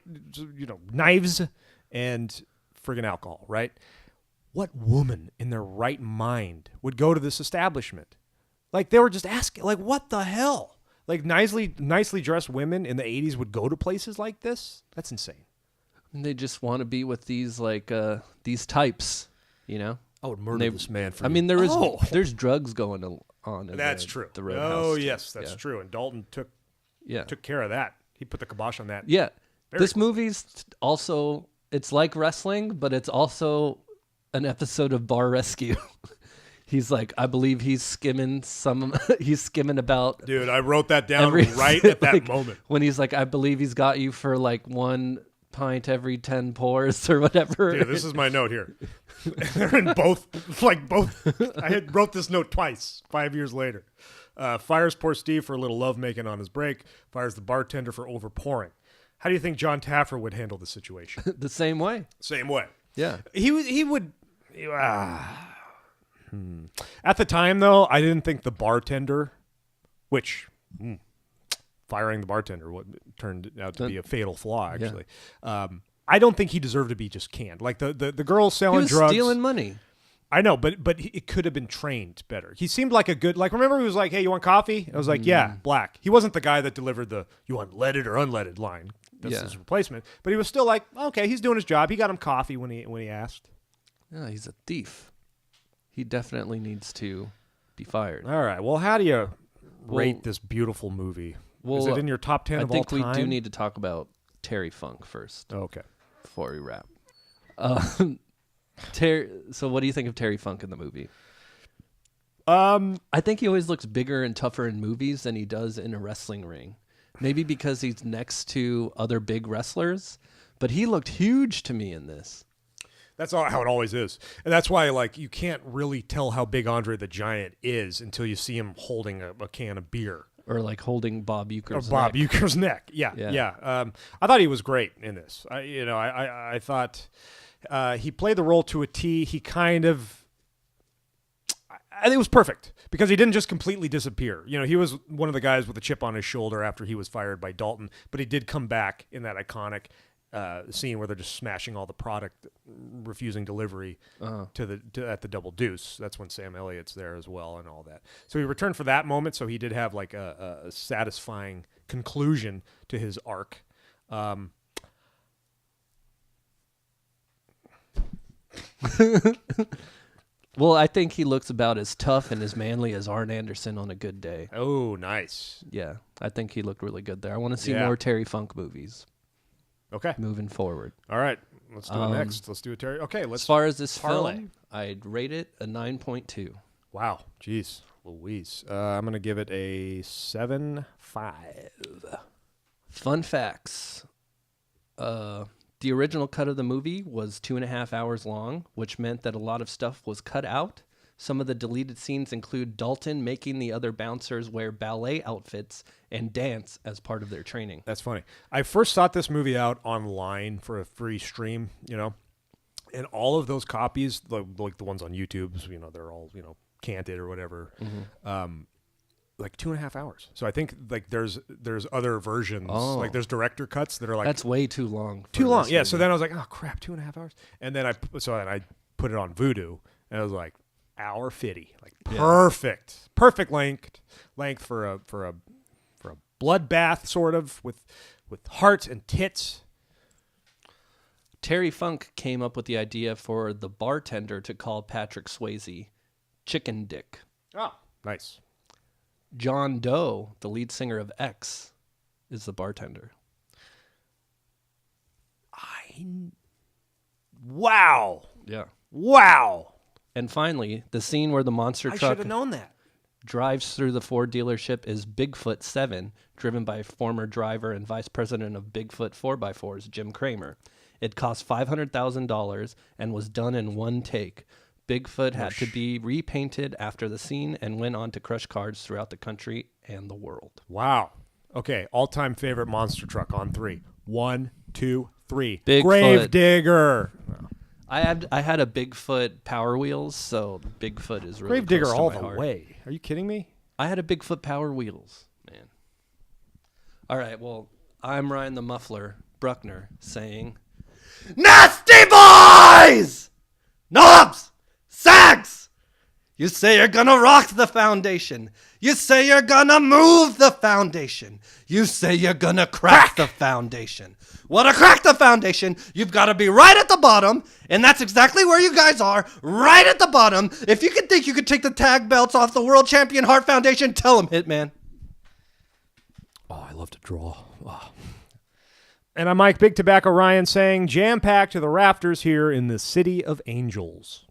[SPEAKER 1] knives and friggin' alcohol, right? What woman in their right mind would go to this establishment? Like, they were just asking, like, what the hell? Like, nicely dressed women in the 80s would go to places like this? That's insane.
[SPEAKER 2] And they just want to be with these these types, you know?
[SPEAKER 1] I would murder this man for
[SPEAKER 2] I
[SPEAKER 1] you.
[SPEAKER 2] mean, there's drugs going on in
[SPEAKER 1] That's true.
[SPEAKER 2] the Roadhouse.
[SPEAKER 1] Oh,
[SPEAKER 2] too.
[SPEAKER 1] yes, that's
[SPEAKER 2] Yeah.
[SPEAKER 1] true. And Dalton took
[SPEAKER 2] Yeah.
[SPEAKER 1] care of that. He put the kibosh on that.
[SPEAKER 2] Yeah. This
[SPEAKER 1] quickly.
[SPEAKER 2] movie's also, it's like wrestling, but it's also an episode of Bar Rescue. He's like, I believe he's skimming about
[SPEAKER 1] Dude, I wrote that down
[SPEAKER 2] every,
[SPEAKER 1] right at that
[SPEAKER 2] like,
[SPEAKER 1] moment.
[SPEAKER 2] when he's like, I believe he's got you for like 1 pint every 10 pours or whatever.
[SPEAKER 1] Dude, this is my note here. They're in both. I wrote this note twice, 5 years later. Fires poor Steve for a little lovemaking on his break. Fires the bartender for overpouring. How do you think John Taffer would handle the situation?
[SPEAKER 2] The same way.
[SPEAKER 1] Same way.
[SPEAKER 2] Yeah.
[SPEAKER 1] He would. At the time, though, I didn't think the bartender, which firing the bartender turned out to be a fatal flaw. Actually, I don't think he deserved to be just canned. Like the girl
[SPEAKER 2] He
[SPEAKER 1] selling
[SPEAKER 2] was
[SPEAKER 1] drugs,
[SPEAKER 2] stealing money.
[SPEAKER 1] I know, but it could have been trained better. He seemed like a good, like, remember he was like, hey, you want coffee? I was like, yeah, black. He wasn't the guy that delivered the, you want leaded or unleaded line. That's his replacement. But he was still like, okay, he's doing his job. He got him coffee when he asked.
[SPEAKER 2] Yeah, he's a thief. He definitely needs to be fired.
[SPEAKER 1] All right. Well, how do you rate this beautiful movie? Is it in your top 10
[SPEAKER 2] I
[SPEAKER 1] of all
[SPEAKER 2] think
[SPEAKER 1] time?
[SPEAKER 2] we do need to talk about Terry Funk first
[SPEAKER 1] Okay.
[SPEAKER 2] before we wrap. So what do you think of Terry Funk in the movie? I think he always looks bigger and tougher in movies than he does in a wrestling ring. Maybe because he's next to other big wrestlers, but he looked huge to me in this.
[SPEAKER 1] That's how it always is. And that's why, like, you can't really tell how big Andre the Giant is until you see him holding a can of beer.
[SPEAKER 2] Or like holding Bob Uecker's
[SPEAKER 1] Bob
[SPEAKER 2] neck.
[SPEAKER 1] Uecker's neck. Yeah. I thought he was great in this. I thought he played the role to a T. He kind of, I think it was perfect because he didn't just completely disappear. You know, he was one of the guys with a chip on his shoulder after he was fired by Dalton, but he did come back in that iconic scene where they're just smashing all the product, refusing delivery at the Double Deuce. That's when Sam Elliott's there as well and all that. So he returned for that moment. So he did have like a satisfying conclusion to his arc.
[SPEAKER 2] Well, I think he looks about as tough and as manly as Arn Anderson on a good day.
[SPEAKER 1] Oh, nice.
[SPEAKER 2] Yeah, I think he looked really good there. I want to see
[SPEAKER 1] Yeah.
[SPEAKER 2] more Terry Funk movies
[SPEAKER 1] Okay.
[SPEAKER 2] moving forward.
[SPEAKER 1] All right. Let's do it next. Let's do it, Terry. Okay.
[SPEAKER 2] As far as this
[SPEAKER 1] parlay.
[SPEAKER 2] film, I'd rate it a 9.2.
[SPEAKER 1] Wow. Jeez. Louise. I'm going to give it a 7.5.
[SPEAKER 2] Fun facts. The original cut of the movie was 2.5 hours long, which meant that a lot of stuff was cut out. Some of the deleted scenes include Dalton making the other bouncers wear ballet outfits and dance as part of their training.
[SPEAKER 1] That's funny. I first sought this movie out online for a free stream, and all of those copies, like the ones on YouTube, they're all, canted or whatever, like 2.5 hours. So I think like there's other versions, like there's director cuts that are like
[SPEAKER 2] That's way too long.
[SPEAKER 1] too long. Yeah.
[SPEAKER 2] movie.
[SPEAKER 1] So then I was like, oh crap, 2.5 hours. And then I put it on Vudu, and I was like, hour 50, like perfect length for a bloodbath sort of with heart and tits.
[SPEAKER 2] Terry Funk came up with the idea for the bartender to call Patrick Swayze Chicken Dick.
[SPEAKER 1] Oh, nice.
[SPEAKER 2] John Doe, the lead singer of X, is the bartender.
[SPEAKER 1] Wow.
[SPEAKER 2] Yeah.
[SPEAKER 1] Wow.
[SPEAKER 2] And finally, the scene where the monster
[SPEAKER 1] I
[SPEAKER 2] truck
[SPEAKER 1] should have known that.
[SPEAKER 2] drives through the Ford dealership is Bigfoot 7, driven by former driver and vice president of Bigfoot 4x4s, Jim Kramer. It cost $500,000 and was done in one take. Bigfoot had to be repainted after the scene and went on to crush cars throughout the country and the world.
[SPEAKER 1] Wow. Okay, all-time favorite monster truck on 3. 1, 2, 3.
[SPEAKER 2] Bigfoot.
[SPEAKER 1] Gravedigger.
[SPEAKER 2] I had a Bigfoot Power Wheels, so Bigfoot is really
[SPEAKER 1] Gravedigger
[SPEAKER 2] close to
[SPEAKER 1] all
[SPEAKER 2] my
[SPEAKER 1] the
[SPEAKER 2] heart.
[SPEAKER 1] way. Are you kidding me?
[SPEAKER 2] I had a Bigfoot Power Wheels, man. All right, well, I'm Ryan the Muffler Bruckner saying, Nasty boys! Knobs! Sags! You say you're gonna rock the foundation. You say you're gonna move the foundation. You say you're gonna crack the foundation. Well, to crack the foundation, you've got to be right at the bottom, and that's exactly where you guys are, right at the bottom. If you could think you could take the tag belts off the World Champion Heart Foundation, tell them, Hitman.
[SPEAKER 1] Oh, I love to draw. Oh. And I'm Mike Big Tobacco Ryan saying, jam-packed to the rafters here in the City of Angels.